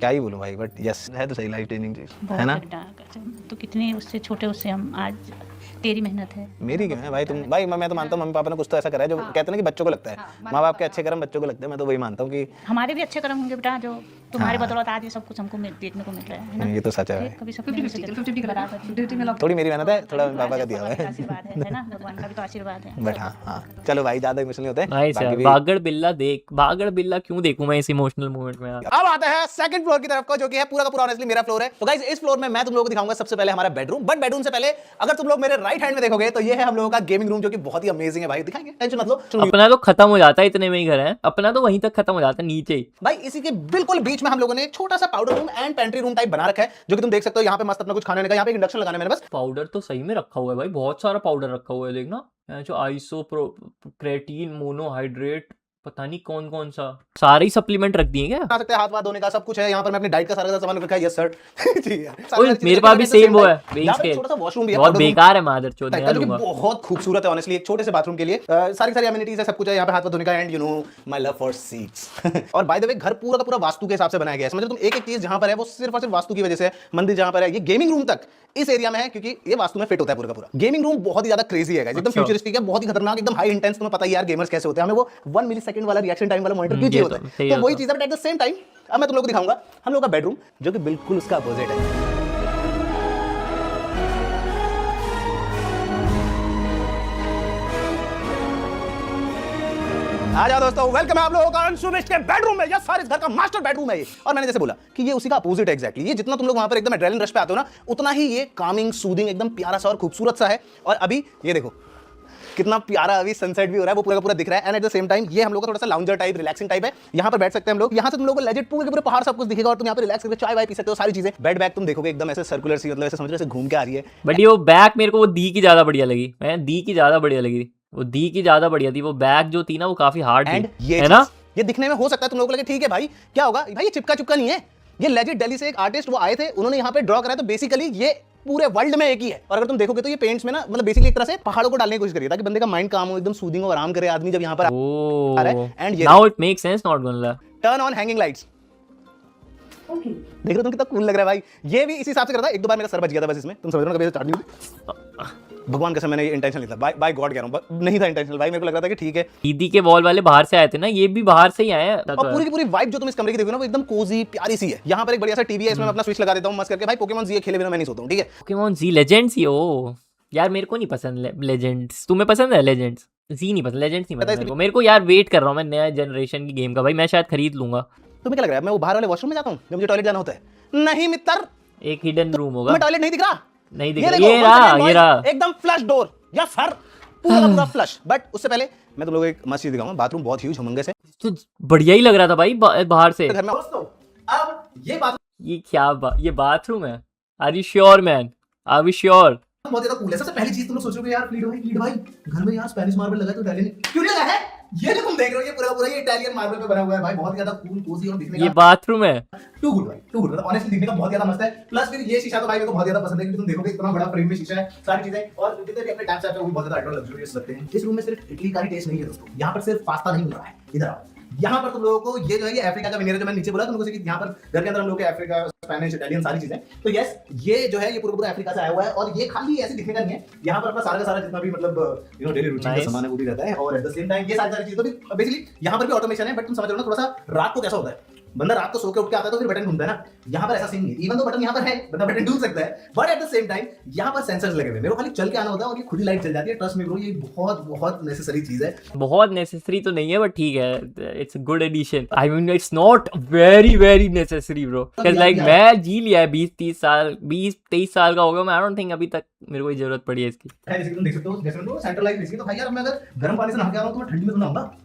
क्या ही बोलूं भाई। बट यस है तो सही लाइफ चेंजिंग चीज है ना। तो कितने उससे छोटे उससे हम आज तेरी मेहनत है मेरी क्यों है भाई। तुम भाई मैं तो मानता हूँ मम्मी पापा ने कुछ तो ऐसा करा है जो कहते हैं ना कि बच्चों को लगता है, माँ बाप के अच्छे कर्म बच्चों को लगते हैं। मैं तो वही मानता हूँ कि हमारे भी अच्छे कर्म होंगे बेटा, जो तुम्हारे बदौलत आज ये सब कुछ हमको देखने को मिल रहा है ना। ये तो सच है भाई। कभी सब थोड़ी मेरी मेहनत है, थोड़ा पापा का दिया हुआ है। आशीर्वाद है ना, भगवान का भी तो आशीर्वाद है। बट हाँ चलो भाई ज्यादा इमोशनल होते हैं। नाइस यार, बागड़ बिल्ला देख, बागड़ बिल्ला क्यों देखूं मैं इस इमोशनल मोमेंट में यार। अब आता है सेकंड फ्लोर की तरफ को, जो कि है पूरा का पूरा ऑनेस्टली मेरा फ्लोर है। तो गाइस इस फ्लोर में मैं तुम लोगों को दिखाऊंगा सबसे पहले हमारा बेडरूम। बट बेडरूम से पहले अगर तुम लोग मेरे राइट हैंड में देखोगे तो ये है हम लोगों का गेमिंग रूम, जो कि बहुत ही अमेजिंग है भाई। दिखाएंगे, टेंशन मत लो। अपना तो खत्म हो जाता है, इतने में ही घर है अपना, तो वहीं तक खत्म हो जाता है नीचे ही भाई। इसी के बिल्कुल बीच में हम लोगों ने एक छोटा सा powder room and pantry room type बना रखा है, जो कि तुम देख सकते हो। यहाँ पे मस्त अपना कुछ खाने का, यहाँ पे इंडक्शन लगाने मैंने बस। पाउडर तो सही में रखा हुआ है भाई, बहुत सारा पाउडर रखा हुआ है देखना, जो आइसो क्रेटीन मोनोहाइड्रेट पता नहीं कौन कौन सा सारे ही सप्लीमेंट रख दिए क्या। आ सकते हैं, हाथ वाथ धोने का सब कुछ है यहाँ पर। मैं अपनी डाइट का सारा सामान रखा है। Yes sir. मेरे पास भी सेम वो है, छोटा सा वॉशरूम भी है, बहुत बेकार है मादर चोद, बहुत खूबसूरत है ऑनेस्टली। एक छोटे से बाथरूम के लिए सारी अमेनिटीज है, सब कुछ है यहाँ पे, हाथ वाथ धोने का। And you know my love for seats. और बाय द वे घर पूरा का पूरा वास्तु के हिसाब से बनाया गया है। समझो तुम एक चीज जहाँ पर है वो सिर्फ और सिर्फ वास्तु की वजह से। मंदिर जहाँ पर है, ये गेमिंग रूम तक इस एरिया में है क्योंकि ये वास्तु में फिट होता है पूरा का पूरा। गेमिंग रूम बहुत ही ज्यादा क्रेजी है, एकदम फ्यूचरिस्टिक है, बहुत ही खतरनाक, एकदम हाई इंटेंस। तुम्हें पता ही यार गेमर्स कैसे होते हैं, हमें वो 1 मिलीसेकंड वाला रिएक्शन टाइम वाला मॉनिटर क्यों चाहिए होता है। तो वही चीज है, but at the same time अब मैं तुम लोगों को दिखाऊंगा हम लोग का बेडरूम, जो कि बिल्कुल उसका अपोजिट है। आ जाओ दोस्तों, वेलकम है आप लोगों का अंशुमिश के बेडरूम में। यस सर, इस घर का मास्टर बेडरूम है ये। और मैंने जैसे बोला कि ये उसी का अपोजिट है एग्जैक्टली। ये जितना तुम लोग वहां पर एकदम एड्रेनलिन रश पे आते हो ना, उतना ही ये कामिंग सूदिंग एकदम प्यारा सा और खूबसूरत सा है। और अभी ये देखो कितना प्यारा अभी सनसेट भी हो रहा है, वो पूरा का पूरा दिख रहा है। And eight the same time ये हम लोग का थोड़ा सा लाउंजर टाइप, रिलैक्सिंग टाइप है। यहाँ पर बैठ सकते हैं हम लोग। यहाँ से तुम लोग को लेजेंड पूरे के पूरे पहाड़ सब कुछ दिखेगा और तुम यहाँ पर रिलैक्स करके चाय वाय पी सकते हो, सारी चीजें। बेड बैग तुम देखोगे एकदम ऐसे सर्कुलर सी, मतलब ऐसे समझ रहे घूम के आ रही है। बट ये वो बैग मेरे को वो दी की ज्यादा बढ़िया लगी, मैं दी की ज्यादा बढ़िया लगी, वो दी की ज्यादा बढ़िया थी। वो बैग जो थी ना वो काफी हार्ड थी, है ना। ये दिखने में हो सकता है तुम लोगों को लगे ठीक है भाई क्या होगा भाई, ये चिपका चुपका नहीं है। ये लेजिट दिल्ली से एक आर्टिस्ट वो आए थे, उन्होंने यहाँ पे ड्रॉ करा। तो बेसिकली ये पूरे वर्ल्ड में एक ही है। और अगर तुम देखोगे तो ये पेंट्स में ना, मतलब बेसिकली एक तरह से पहाड़ों को डालने की कोशिश करी ताकि बंदे का माइंड काम हो, एकदम सूदिंग हो, आराम करे आदमी जब यहाँ पर आ रहा है। And now it makes sense, not gonna turn on hanging lights. देख रहे हो तुम कितना कूल लग रहा है भाई। ये भी इसी हिसाब से कर रहा था। एक दो बार मेरा सर बच गया था बस इसमें, तुम समझ रहे हो, कभी स्टार्ट नहीं हुई। भगवान कसम मैंने ये इंटेंशन नहीं था, बाय गॉड कह रहा हूं, नहीं था इंटेंशनल भाई। मेरे को लग रहा था कि ठीक है। दीदी के वॉल वाले बाहर से आए थे ना, ये भी बाहर से ही आए हैं। और पूरी की पूरी वाइब जो तुम इस कमरे की देखोगे ना, वो एकदम कोजी प्यारी सी है। यहाँ पर एक बढ़िया सा टीवी है, इसमें मैं अपना स्विच लगा देता हूँ मस्त करके। भाई पोकेमॉन जी खेले बिना मैं नहीं सोता हूँ, ठीक है। पोकेमॉन जी लेजेंड्स ही हो यार, मेरे को नहीं पसंद लेजेंड्स। तुम्हें पसंद है लेजेंड्स? जी नहीं पसंद, लेजेंड्स नहीं पसंद मेरे को यार। वेट कर रहा हूँ मैं नया जनरेशन की गेम का भाई, मैं शायद खरीद लूंगा। तुम्हें क्या लग रहा है मैं वो बाहर वाले वॉशरूम में जाता हूँ जब मुझे टॉयलेट जाना होता है? नहीं मित्र, एक हिडन रूम होगा। मैं टॉयलेट नहीं दिख रहा, नहीं दिख रहा, ये रहा एकदम फ्लश डोर। यस सर, पूरा का पूरा फ्लश। बट उससे पहले मैं तुम लोगों को एक मस्त चीज दिखाऊंगा। बाथरूम बहुत ह्यूज हमंगस है, तो बढ़िया ही लग रहा था भाई बाहर से। घर में दोस्तों अब ये क्या ये बाथरूम है? Are you sure man? Are we sure? बहुत ज्यादा कूल है। सबसे पहली चीज तुम लोग सोचोगे यार फ्लीट भाई घर में यार स्पेनिश मार्बल लगा तो इटालियन क्यों नहीं लगा है? ये जो तुम देख रहे हो ये पूरा ये इटालियन मार्बल पे बना हुआ है भाई। बहुत ज्यादा कूल कोजी और दिखने का। ये बाथरूम है? टू गुड भाई, टू गुड। मतलब ऑनेस्टली दिखने का बहुत ज्यादा मस्त है। प्लस फिर ये शीशा तो भाई मेरे को बहुत ज्यादा पसंद है, क्योंकि तुम देखोगे इतना बड़ा फ्रेम में शीशा है, सारी चीजें और जितने भी अपने टैप्स है वो बहुत ज्यादा अल्ट्रा लग्जरियस लगते हैं। इस रूम में सिर्फ इटली का ही टेस्ट नहीं है दोस्तों, यहाँ पर सिर्फ पास्ता नहीं मिल रहा है। इधर आओ, यहाँ पर तुम लोगों को ये जो है ये अफ्रीका का विनियर जो मैं नीचे बोला तुम लोगों से कि यहाँ पर घर के अंदर हम लोग के अफ्रीका, स्पेनिश, इटालियन सारी चीजें। तो यस ये जो है ये पूरा अफ्रीका से आया हुआ है और ये खाली ऐसे दिखने का नहीं है। यहाँ पर अपना सारा का सारा जितना भी मतलब यू नो डेली रूटीन का सामान है वो भी रहता है और एट द सेम टाइम ये सारी चीजें भी बेसिकली यहाँ पर भी ऑटोमेशन है। बट तुम समझ रहे हो ना थोड़ा सा रात को कैसा होता है, बंदा रात को सो के उठ के आता है तो फिर बटन घूमता है ना, यहाँ पर ऐसा सीन नहीं है। इवन तो बटन यहाँ पर है, बंदा बटन ढूंढ सकता है, but at the same time यहाँ पर सेंसर्स लगे हुए हैं। मेरे को खाली चल के आना होता है और ये खुद ही लाइट चल जाती है। ट्रस्ट मी ब्रो, ये बहुत नेसेसरी चीज है। बहुत नेसेसरी तो नहीं है बट ठीक है, it's a good addition. I mean it's not very necessary bro, because like मैं जी लिया है 20-23 साल का हो गया मैं। आई डोंट थिंक अभी तक मेरे को जरूरत पड़ी है इसकी। जैसे तुम देख सकते हो, जैसे तो सेंट्रलाइज इसकी तो भाई यार मैं अगर गर्म पानी से नहा के आ रहा हूं तो मैं ठंडी में तो नहाऊंगा,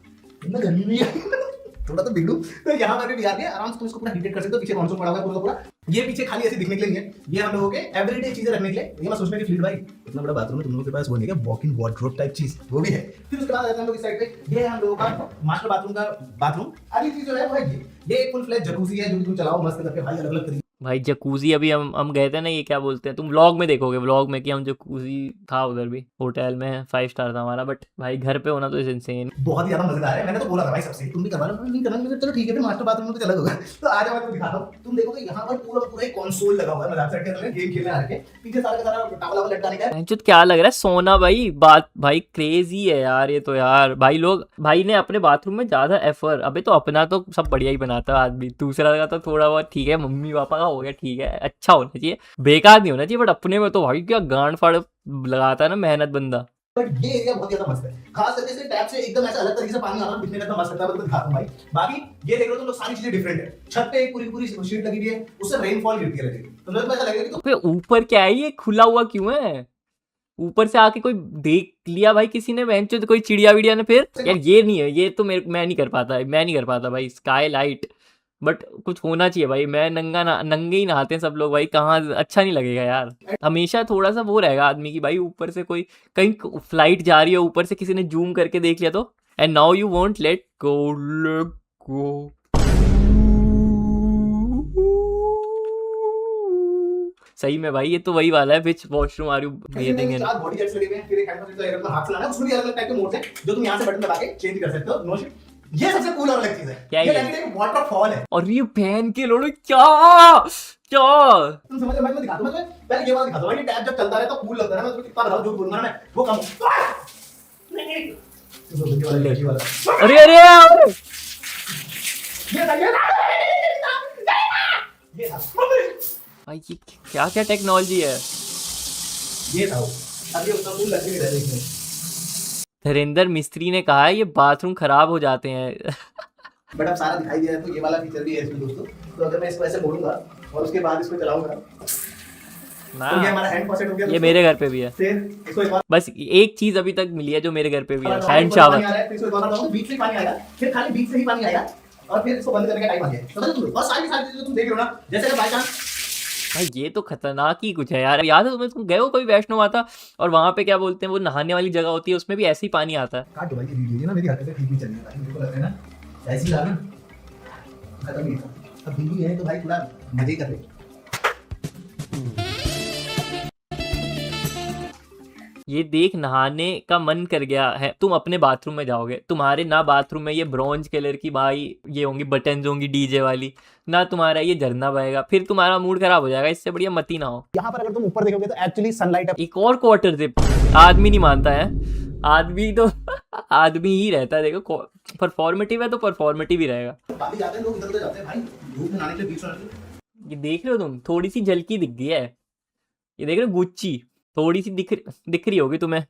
इतना गर्मी में थोड़ा तो बिगड़ू। तो यहाँ पर भी बिहार के आराम से तुम इसको पूरा हीटेड कर सकते हो। पीछे कौन सा पड़ा हुआ है पूरा। ये पीछे खाली ऐसे दिखने के लिए नहीं है, ये हम लोगों के एवरीडे चीजें रखने के लिए। ये मैं सोच रहा हूं कि फ्लीट भाई इतना बड़ा बाथरूम है तुम लोगों के पास वो नहीं है, वॉक इन वार्डरोब टाइप चीज वो भी है। फिर उसके बाद आते हैं हम लोग इस साइड पे, ये हम लोगों का मास्टर बाथरूम का बाथरूम। अगली चीज जो है वो है ये एक फुल फ्लैट जकूजी है जो तुम चलाओ मस्त करके भाई, अलग अलग तरीके। भाई जकूजी अभी हम गए थे ना, ये क्या बोलते हैं तुम व्लॉग में देखोगे, व्लॉग में कि हम जकूजी था उधर भी होटल में 5 स्टार था हमारा। बट भाई घर पे होना तो इज इंसेन, बहुत ही ज्यादा मजेदार है। मैंने तो बोला था भाई सबसे तुम भी करवा लो, नहीं करना चलो ठीक है फिर मास्टर बाथरूम में तो अलग होगा। तो आज मैं तुमको दिखाता हूं। तुम देखोगे यहाँ पर पूरा एक कंसोल लगा हुआ है, मजाक से गेम खेलने आ रखे, पीछे सारा का सारा टावल लटकाने का है। क्या लग रहा है सोना भाई। बात भाई क्रेजी है यार ये तो यार। भाई ने अपने बाथरूम में ज्यादा एफर्ट। अबे तो अपना तो सब बढ़िया ही बनाता है आदमी, दूसरा का तो थोड़ा बहुत ठीक है, मम्मी पापा का हो गया ठीक है, अच्छा होना चाहिए, बेकार नहीं होना चाहिए। बट अपने में तो भाई क्या गांड फाड़ लगाता है ना मेहनत बंदा। बट ये एरिया बहुत ज्यादा मस्त है, खास करके से टैप से एकदम ऐसा अलग तरीके से पानी आ रहा है, दिखने का एकदम मस्त लगता है। मैं दिखाता हूं भाई। बाकी ये देख रहे हो तुम लोग, सारी चीजें डिफरेंट है। छत पे एक पूरी शीट लगी हुई है, उससे रेनफॉल गिरती है। तो मुझे ऐसा लगेगा कि तो ऊपर क्या है, ये खुला हुआ क्यों है? ऊपर से आके कोई देख लिया भाई किसी ने, बेंच तो कोई चिड़िया विड़िया ने। फिर यार ये नहीं है, ये तो मैं नहीं कर पाता भाई स्काई लाइट। बट कुछ होना चाहिए भाई। मैं नंगे ही नहाते हैं सब लोग भाई, कहाँ अच्छा नहीं लगेगा यार। हमेशा थोड़ा सा वो रहेगा आदमी की भाई, ऊपर से कोई कहीं फ्लाइट जा रही है, ऊपर से किसी ने जूम करके देख लिया तो, and now you won't let go. सही में भाई ये तो वही वाला है which washroom are you breathing in. चार बॉडी जेट्स लगे हुए हैं, फिर एक हैंड मशीन का हाथ चलाना है, उसमें भी अलग-अलग टाइप के मोड्स हैं जो तुम यहां से बटन दबा के चेंज कर सकते हो। नो शिट, ये सबसे कूल और अलग चीज है। क्या ये एक वाटरफॉल है और ये फैन के लोड़ो क्या तुम समझ। मैं दिखाता हूं, मैं पहले ये वाला दिखाता हूं। ये टैप जब चलता रहता है तो कूल लगता है ना। मैं कितना बताऊं जो बोलना है मैं वो कम। अरे ये था भाई, ये क्या टेक्नोलॉजी है। ये था अब ये उसका कूल लग नहीं रहा है। धीरेन्द्र मिस्त्री ने कहा है ये बाथरूम खराब हो जाते हैं। बट अब सारा दिखाई दिया है तो ये वाला फीचर भी है इसमें दोस्तों। तो अगर मैं इसको ऐसे मोड़ूंगा और उसके बाद इसको चलाऊंगा तो ये हमारा हैंड फॉसेट हो गया। ये मेरे घर पे भी है। फिर इसको एक बार बस एक चीज अभी तक मिली है जो मेरे घर पे भी है, हैंड शावर। फिर इसको एक बार लगाऊंगा, बीच से पानी आएगा, फिर खाली बीच से ही पानी आएगा और फिर इसको बंद करने का टाइम आ गया। समझ लो। और सारी चीजें तुम देख रहे हो ना, जैसे कि बाय चांस भाई ये तो खतरनाक ही कुछ है यार। याद है तुम्हें, तुम गए हो कभी वैष्णो माता और वहां पे क्या बोलते हैं वो नहाने वाली जगह होती है, उसमें भी ऐसे ही पानी आता है। काट दो भाई ये वीडियो, ये ना मेरी हरकतें ठीक नहीं चल रही है, मेरे को लग रहा है ना ऐसी रहा ना खत्म ही था। अब बीवी है तो भाई पूरा मजे कर ले। ये देख नहाने का मन कर गया है। तुम अपने बाथरूम में जाओगे, तुम्हारे ना बाथरूम में ये ब्रॉन्ज कलर की भाई ये होंगी बटन होंगी डीजे वाली, ना तुम्हारा ये झरना बहेगा, फिर तुम्हारा मूड खराब हो जाएगा। इससे बढ़िया मत ही ना हो। यहाँ पर अगर तुम ऊपर देखोगे तो एक्चुअली सनलाइट है। एक और क्वार्टर जिप आदमी नहीं मानता है, आदमी तो आदमी ही रहता है। देखो परफॉर्मेटिव है तो परफॉर्मेटिव ही रहेगा। काफी जाते हैं लोग, इधर उधर जाते हैं भाई धूप में नहाने के लिए, बीच में। ये देख रहे हो तुम, थोड़ी सी झलकी दिख गई है। ये देख रहे हो गुच्ची थोड़ी सी दिख रही होगी तुम्हें।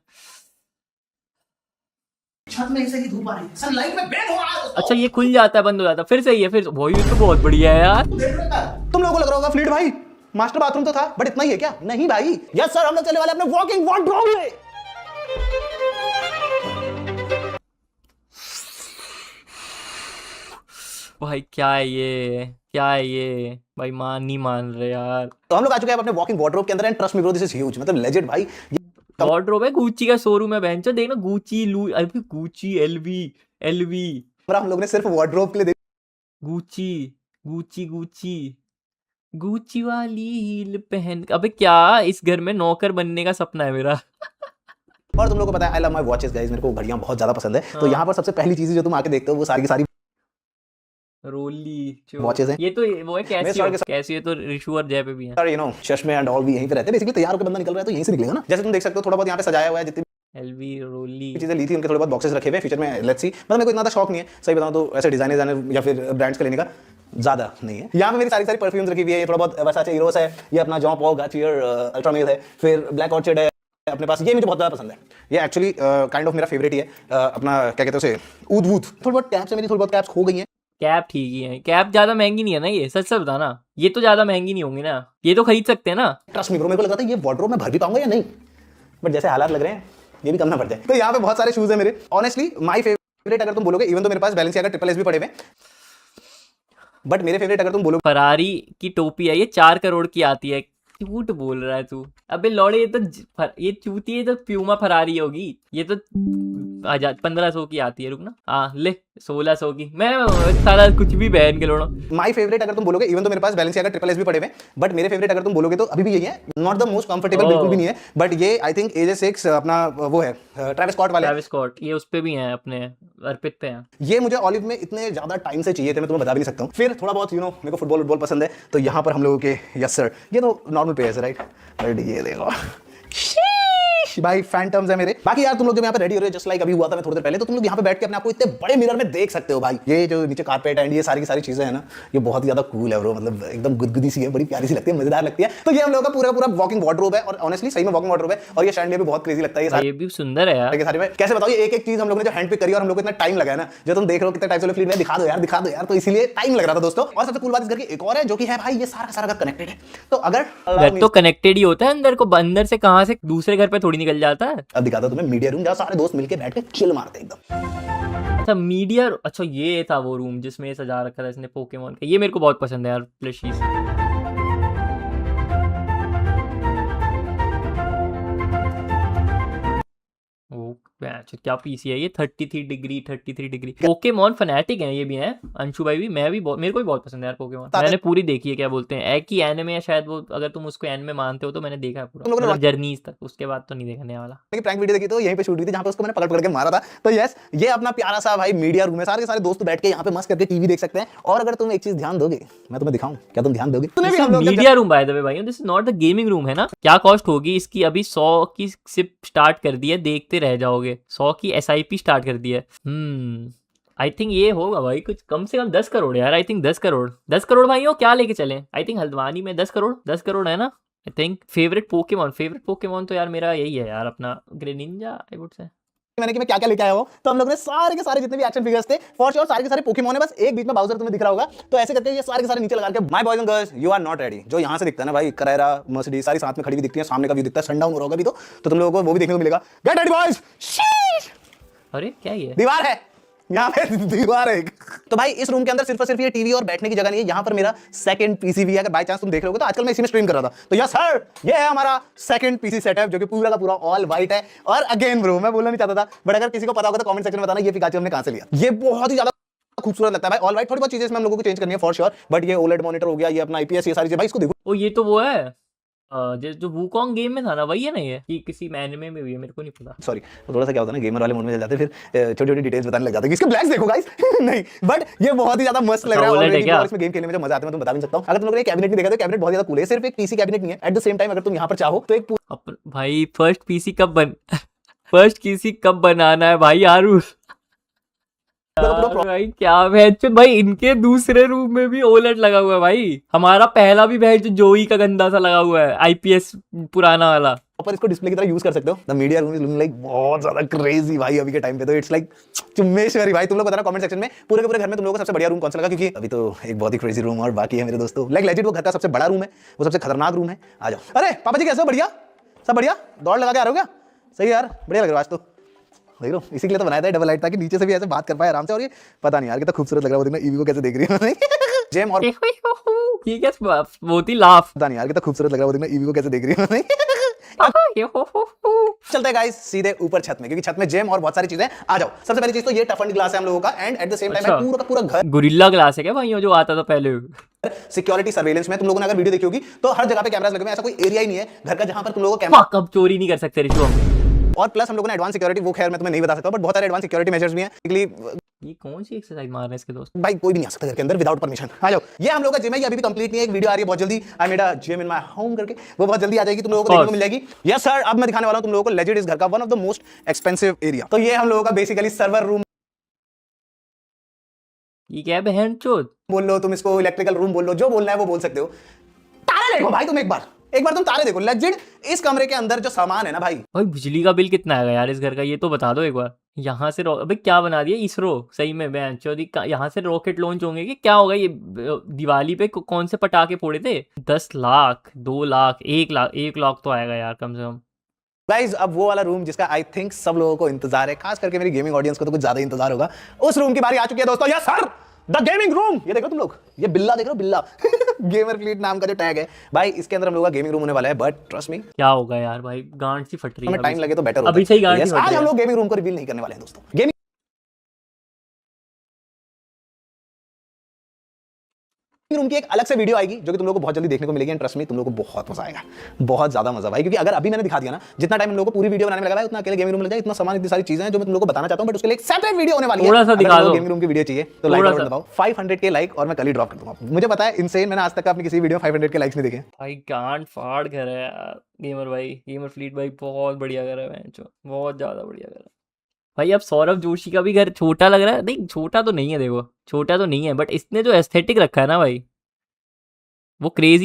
छत में ऐसे ही धूप आ रही है, सनलाइट में बेड हो रहा है। अच्छा ये खुल जाता है, बंद हो जाता है, फिर सही है। फिर वही तो बहुत बढ़िया है यार। तुम लोगों को लग रहा होगा फ्लीट भाई मास्टर बाथरूम तो था बट इतना ही है क्या? नहीं भाई, यस सर, हम लोग चलने वाले अपने वॉकिंग वार्डरोब में। भाई क्या है ये, क्या है ये भाई, नहीं मान रहे यार। तो हम लोग आ चुके हैं अपने वॉकिंग वार्डरोब के अंदर and trust me bro this is huge, मतलब लेजेंड भाई। वार्डरोब है, गुच्ची का शोरूम है बहनचोद, देखना गुच्ची लू, अभी गुच्ची एलवी हम लोग ने सिर्फ वार्डरोब के लिए गुच्ची गुच्ची गुच्ची गुच्ची वाली हील पहन, अबे क्या, इस घर में नौकर बनने का सपना है मेरा। और तुम लोगों को पता है I love my watches guys, मेरे को घड़ियां बहुत ज्यादा पसंद है। तो हाँ। यहाँ पर सबसे पहली चीज जो तुम आके देखते हो वो सारी की सारी रोली वॉचेस हैं। ये तो वो है कैसी तो रिशु और जय पे भी है। यू नो चश्मे एंड ऑल भी यहीं पे रहते हैं। बेसिकली तैयार होकर बंदा निकल रहा है तो यहीं से निकलेगा ना। जैसे तुम देख सकते हो थोड़ा बहुत यहाँ पे सजाया हुआ है, जितनी एलवी रोली चीजें ली थी उनके थोड़े बहुत बॉक्सेस रखे हुए हैं फ्यूचर में। लेट्स सी, मतलब मेरे को इतना शौक नहीं है सही बताऊं तो ऐसे डिजाइनर या फिर ब्रांड्स का लेने का ज्यादा नहीं है। यहाँ पे मेरी सारी परफ्यूम्स रखी हुई है। ये थोड़ा बहुत वर्साचे इरोस है, ये अपना जॉन पॉल गार्नियर अल्ट्रामेल है, फिर ब्लैक ऑर्चिड है अपने पास। ये मुझे बहुत ज्यादा पसंद है, ये एक्चुअली काइंड ऑफ मेरा फेवरेट ही है। अपना क्या कहते हैं उसे, ऊद वूद। थोड़ी बहुत कैप्स है मेरी, थोड़ी बहुत कैप्स खो गई हैं। कैप ठीक ही है, कैप ज्यादा महंगी नहीं है ना, ये सच बताना, ये तो ज्यादा महंगी नहीं होंगी ना, ये तो खरीद सकते हैं ना। ट्रस्ट मी ब्रो, मेरे को लग रहा था ये वार्डरोब में भर भी पाऊंगा या नहीं, बट जैसे हालात लग रहे हैं ये भी कम ना पड़ जाए। तो यहाँ पे बहुत सारे शूज है मेरे। ऑनेस्टली माय फेवरेट अगर तुम बोलोगे, इवन तो मेरे पास बैलेंसियागा ट्रिपल एस भी पड़े हुए, बट मेरे फेवरेट अगर तुम बोलोगे फरारी की टोपी है, ये 4 करोड़ की आती है। झूठ बोल रहा है तू, अबे लौड़े, ये चूती है तो प्यूमा फरारी होगी, ये तो 1500 की आती है। रुक ना, हाँ ले 1600 की, मैं सारा कुछ भी बहन के लोड़ो। माय फेवरेट अगर तुम बोलोगे, इवन तो मेरे पास बैलेंसियागा ट्रिपल एस भी पड़े हुए, बट मेरे फेवरेट अगर तुम बोलोगे तो अभी भी यही है। नॉट द मोस्ट कंफर्टेबल बिल्कुल भी नहीं है, बट ये आई थिंक एजे 6 अपना वो है ट्रैविस स्कॉट वाले। ट्रैविस स्कॉट ये उस पे भी हैं, अपने अर्पित पे हैं। ये मुझे ऑलिव में इतने ज्यादा टाइम से चाहिए थे, मैं तुम्हें बता भी नहीं सकता हूँ। फिर थोड़ा बहुत मेरे को फुटबॉल पसंद है, तो यहाँ पर हम लोगों के यस सर, ये तो नॉर्मल पे है राइट, बट ये देखो भाई फैंटम्स है मेरे। बाकी यार तुम लोग जब यहाँ पे रेडी हो रहे हो जस्ट लाइक अभी हुआ था मैं थोड़ी देर पहले, तो तुम लोग यहाँ पे बैठ के अपने आपको इतने बड़े मिरर में देख सकते हो भाई। ये जो नीचे कारपेट एंड ये सारी की सारी चीजें हैं ना, ये बहुत ही ज्यादा कूल है ब्रो, मतलब एकदम गुदगुदी सी है, बड़ी प्यारी सी लगती है, मजेदार लगती है। तो ये हम लोगों का पूरा वॉकिंग वार्डरोब है, और ऑनेस्टली सही में वॉकिंग वार्डरोब है। और ये शैंडियर भी बहुत क्रेजी लगता है, ये भी सुंदर है यार। सारे में कैसे बताओ, ये एक चीज हम लोग ने जो हैंड पिक करी और हम लोग को इतना टाइम लगा है ना, जो तुम देख रहे हो कितने टाइम से फ्लिप में दिखा दो यार, तो इसीलिए टाइम लग रहा था दोस्तों। और सबसे कूल बात इस घर की एक और है, जो कि है भाई ये सारा घर कनेक्टेड है। तो अगर घर तो कनेक्टेड ही होता है, अंदर को अंदर से कहां से दूसरे घर पे थोड़ी निकल जाता है। अब दिखाता तुम्हें मीडिया रूम, जहाँ सारे दोस्त मिलके बैठ के चिल मारते एकदम। अच्छा मीडिया, अच्छा ये था वो रूम जिसमें सजा रखा था इसने पोकेमॉन का। ये मेरे को बहुत पसंद है यार, प्लशीज। क्या पीसी है ये, 33 डिग्री। पोकेमॉन फैनेटिक है ये भी है, अंशु भाई भी, मैं भी मेरे को भी बहुत पसंद है यार पोकेमॉन। मैंने पूरी देखी है, क्या बोलते हैं एक ही एनिमे है शायद वो, अगर तुम उसको एनिमे मानते हो तो मैंने देखा है पूरा, मतलब जर्नीज तक, उसके बाद तो नहीं देखने वाला। प्रैंक वीडियो देखी तो यहीं पे शूट हुई थी, जहाँ पे उसको मैंने पकड़ के मारा था। तो यस, ये अपना प्यारा सा भाई मीडिया रूम है, सारे के सारे दोस्त बैठ के यहाँ पे मस्त करके टीवी देख सकते हैं। और अगर तुम एक चीज ध्यान दोगे, मैं तुम्हें दिखाऊं, क्या तुम ध्यान दोगे? Media room by the way भाई, this is not the gaming room है ना। क्या कॉस्ट होगी इसकी? अभी 100 की सिप स्टार्ट कर दी है, देखते रह जाओगे। 100 की SIP स्टार्ट कर दी है। आई थिंक ये होगा भाई कुछ कम से कम 10 करोड़ यार। आई थिंक 10 करोड़ भाई हो, क्या लेके चलें? आई थिंक हल्द्वानी में 10 करोड़ है ना। आई थिंक फेवरेट पोकेमॉन तो यार मेरा यही है यार, अपना ग्रेनिंजा आई वुड से। मैंने कि मैं क्या क्या लेके आया हूं, तो हम लोग ने सारे के सारे जितने भी एक्शन फिगर्स थे फॉर श्योर सारे के सारे पोकेमॉन है, बस एक बीच में बाउजर तुम्हें दिख रहा होगा। तो ऐसे करके ये सारे के सारे नीचे लगा के my boys and girls you are not ready. जो यहां से दिखता है ना भाई, करेरा मर्सिडीज सारी साथ में खड़ी हुई दिखती है, सामने का व्यू दिखता है, सनडाउन हो रहा होगा अभी तो तुम लोगों को वो भी देखने को मिलेगा। Get ready boys. अरे क्या ये दीवार है, यहाँ पे दीवार है। तो भाई इस रूम के अंदर सिर्फ और सिर्फ ये टीवी और बैठने की जगह नहीं है। यहाँ पर मेरा सेकंड पीसी भी है, अगर बाय चांस तुम देख रहे हो तो आजकल मैं इसी में स्ट्रीम कर रहा था। तो यस सर, ये है हमारा सेकंड पीसी सेटअप, जो कि पूरा का पूरा ऑल व्हाइट है। और अगेन ब्रो, मैं बोलना नहीं चाहता था, बट अगर किसी को पता होगा तो कमेंट सेक्शन में बताना ये पिकाचू हमने कहाँ से लिया। ये बहुत ही ज्यादा खूबसूरत लगता है भाई, ऑल व्हाइट। थोड़ी बहुत चीजें इसमें हम लोगों को चेंज करनी है फॉर श्योर, बट ये ओलेड मॉनिटर हो गया, ये अपना IPS, ये सारी चीजें भाई इसको देखो। ओ ये तो वो है जो वुकोंग गेम में था ना, वही है ना ये, कि किसी एनिमे में भी है, मेरे को नहीं पता। सॉरी, तो थोड़ा सा क्या होता है ना, गेमर वाले मोड में चल जाते हैं, फिर छोटी छोटी डिटेल्स बताने लग जाते हैं। इसके ब्लैक्स देखो गाइस नहीं, बट ये बहुत ही ज्यादा मस्त लग रहा है ऑलरेडी। और इसमें गेम खेलने में जो मजा आता है मैं तुम्हें बता भी नहीं सकता हूं। अगर तुम लोगों ने कैबिनेट नहीं देखा तो कैबिनेट बहुत ज्यादा कूल है, सिर्फ एक पीसी कैबिनेट नहीं है। एट द सेम टाइम अगर तुम यहां पर चाहो तो एक भाई फर्स्ट पीसी कब बनाना है भाई यारू भाई क्या भैंस, भाई इनके दूसरे रूम में भी ओलेड लगा हुआ है भाई। हमारा पहला भी भैंस जोई का गंदा सा लगा हुआ है, IPS पुराना वाला। पर इसको डिस्प्ले की तरह यूज कर सकते हो। The media room is looking like बहुत ज्यादा क्रेजी भाई अभी के टाइम पे। तो इट्स लाइक चुम्मेश्वरी भाई। तुम लोग बताना कमेंट सेक्शन में पूरे के पूरे घर में तुम लोगों को सबसे बढ़िया रूम कौन सा लगा, क्योंकि अभी तो एक बहुत ही क्रेजी रूम और बाकी है मेरे दोस्तों। लाइक लेजिट वो घर का सबसे बड़ा रूम है, वो सबसे खतरनाक रूम है। आ जाओ। अरे पापा जी कैसे हो? बढ़िया, सब बढ़िया। दौड़ लगा के आ रहे हो क्या? सही यार, बढ़िया लग रहा है आज तो। देख लो, इसी के लिए तो बनाया था डबल लाइट, ताकि नीचे से भी ऐसे बात कर पाए आराम से। और ये पता नहीं यार कितना खूबसूरत लग रहा है, वो देखना ईवी को कैसे देख रही है जेम। और ये क्या बहुत ही लाफ। पता नहीं यार कितना खूबसूरत लग रहा है, वो देखना ईवी को कैसे देख रही है चलते हैं गाइस सीधे ऊपर छत में, क्योंकि छत में जेम और बहुत सारी चीजें। आ जाओ। सबसे पहली चीज तो ये टफन ग्लास है हम लोगों का, and eight the same time पूरा का पूरा घर गोरिल्ला ग्लास है क्या भाई, जो आता था पहले सिक्योरिटी सर्वेलेंस में। तुम लोगों ने अगर वीडियो देखी होगी तो हर जगह पे कैमरास लगे हुए हैं, ऐसा कोई एरिया ही नहीं है घर का जहां पर तुम लोगों को कैमरा कब चोरी नहीं कर सकते ऋषु हम। और प्लस हम लोगों ने एडवांस सिक्योरिटी, वो खैर मैं तुम्हें नहीं बता सकता, बट बहुत सारे एडवांस सिक्योरिटी मेजर्स भी हैं। ये कौन सी एक्सरसाइज मार रहे हैं इसके दोस्त? भाई कोई भी नहीं आ सकता घर के अंदर विदाउट परमिशन। आ जाओ। ये हम लोग का जिम है, ये अभी भी कंप्लीट नहीं है, एक वीडियो आ रही है बहुत जल्दी, I made a gym in my home करके, वो बहुत जल्दी आ जाएगी, तुम लोगों को देखने को मिल जाएगी। यस सर, अब मैं दिखाने वाला हूं तुम लोगों को लेजेंड इस घर का one of the most expensive area. तो ये हम लोगों का बेसिकली सर्वर रूम ये क्या है बहनचोद? बोल लो तुम इसको, इलेक्ट्रिकल रूम बोल लो, जो बोलना है वो बोल सकते हो। तारे देखो भाई तुम एक बार तुम तारे देखो, लेजेंड। इस कमरे के अंदर जो सामान है ना भाई बिजली का बिल कितना आएगा यार इस घर का, ये तो बता दो एक बार। यहाँ से अबे क्या बना दिया इसरो, सही में बहनचोद, यहाँ से रॉकेट लॉन्च होंगे कि क्या होगा? ये दिवाली पे कौन से पटाखे फोड़े थे? 10 लाख, 2 लाख, 1 लाख, 1 लाख तो आएगा यार कम से कम। गाइस अब वो वाला रूम जिसका आई थिंक सब लोगों को इंतजार है, खास करके मेरी गेमिंग ऑडियंस को तो कुछ ज्यादा इंतजार होगा, उस रूम की बारी आ चुकी है दोस्तों। Yes sir, the gaming room. ये देखो तुम लोग, ये बिल्ला देख रहे हो, बिल्ला गेमर फ्लीट नाम का जो टैग है भाई, इसके अंदर हम लोगों का गेमिंग रूम होने वाला है। बट ट्रस्ट मी, क्या होगा यार भाई, गांड सी फट रही है। हमें टाइम लगे तो बेटर होगा। अभी सही गांड सी फट रही है। आज हम लोग गेमिंग रूम को रिवील नहीं करने वाले हैं दोस्तों। गेमिंग रूम की एक अलग से वीडियो आएगी जो कि तुम लोगों को बहुत जल्दी देखने को मिलेगी, एंड ट्रस्ट मी तुम लोगों को बहुत मजा आएगा, बहुत ज्यादा मजा भाई। क्योंकि अगर अभी मैंने दिखा दिया ना, जितना टाइम हम लोगों को पूरी वीडियो बनाने में लगा है, उतना अकेले गेमिंग रूम में लग जाए, इतना सामान, इतनी सारी चीजें हैं जो मैं तुम लोगों को बताना चाहता हूं, बट उसके लिए एक सेपरेट वीडियो होने वाली है। थोड़ा सा दिखा दो। गेमिंग रूम की वीडियो चाहिए तो लाइक बटन दबाओ, 500 के लाइक और मैं कल ही ड्रॉप कर दूंगा। मुझे पता है इनसेन, मैंने आज तक अपनी किसी वीडियो 500 के लाइक्स नहीं देखे भाई। गांड फाड़ घर है यार गेमर भाई, गेमर फ्लीट भाई, बहुत बढ़िया घर है बहनचोद, बहुत ज्यादा बढ़िया घर है भाई। अब सौरभ जोशी का भी घर छोटा लग रहा है, नहीं छोटा तो नहीं है, देखो छोटा तो नहीं है, बट इसने जो एस्थेटिक रखा है ना भाई, वो क्रेजी है।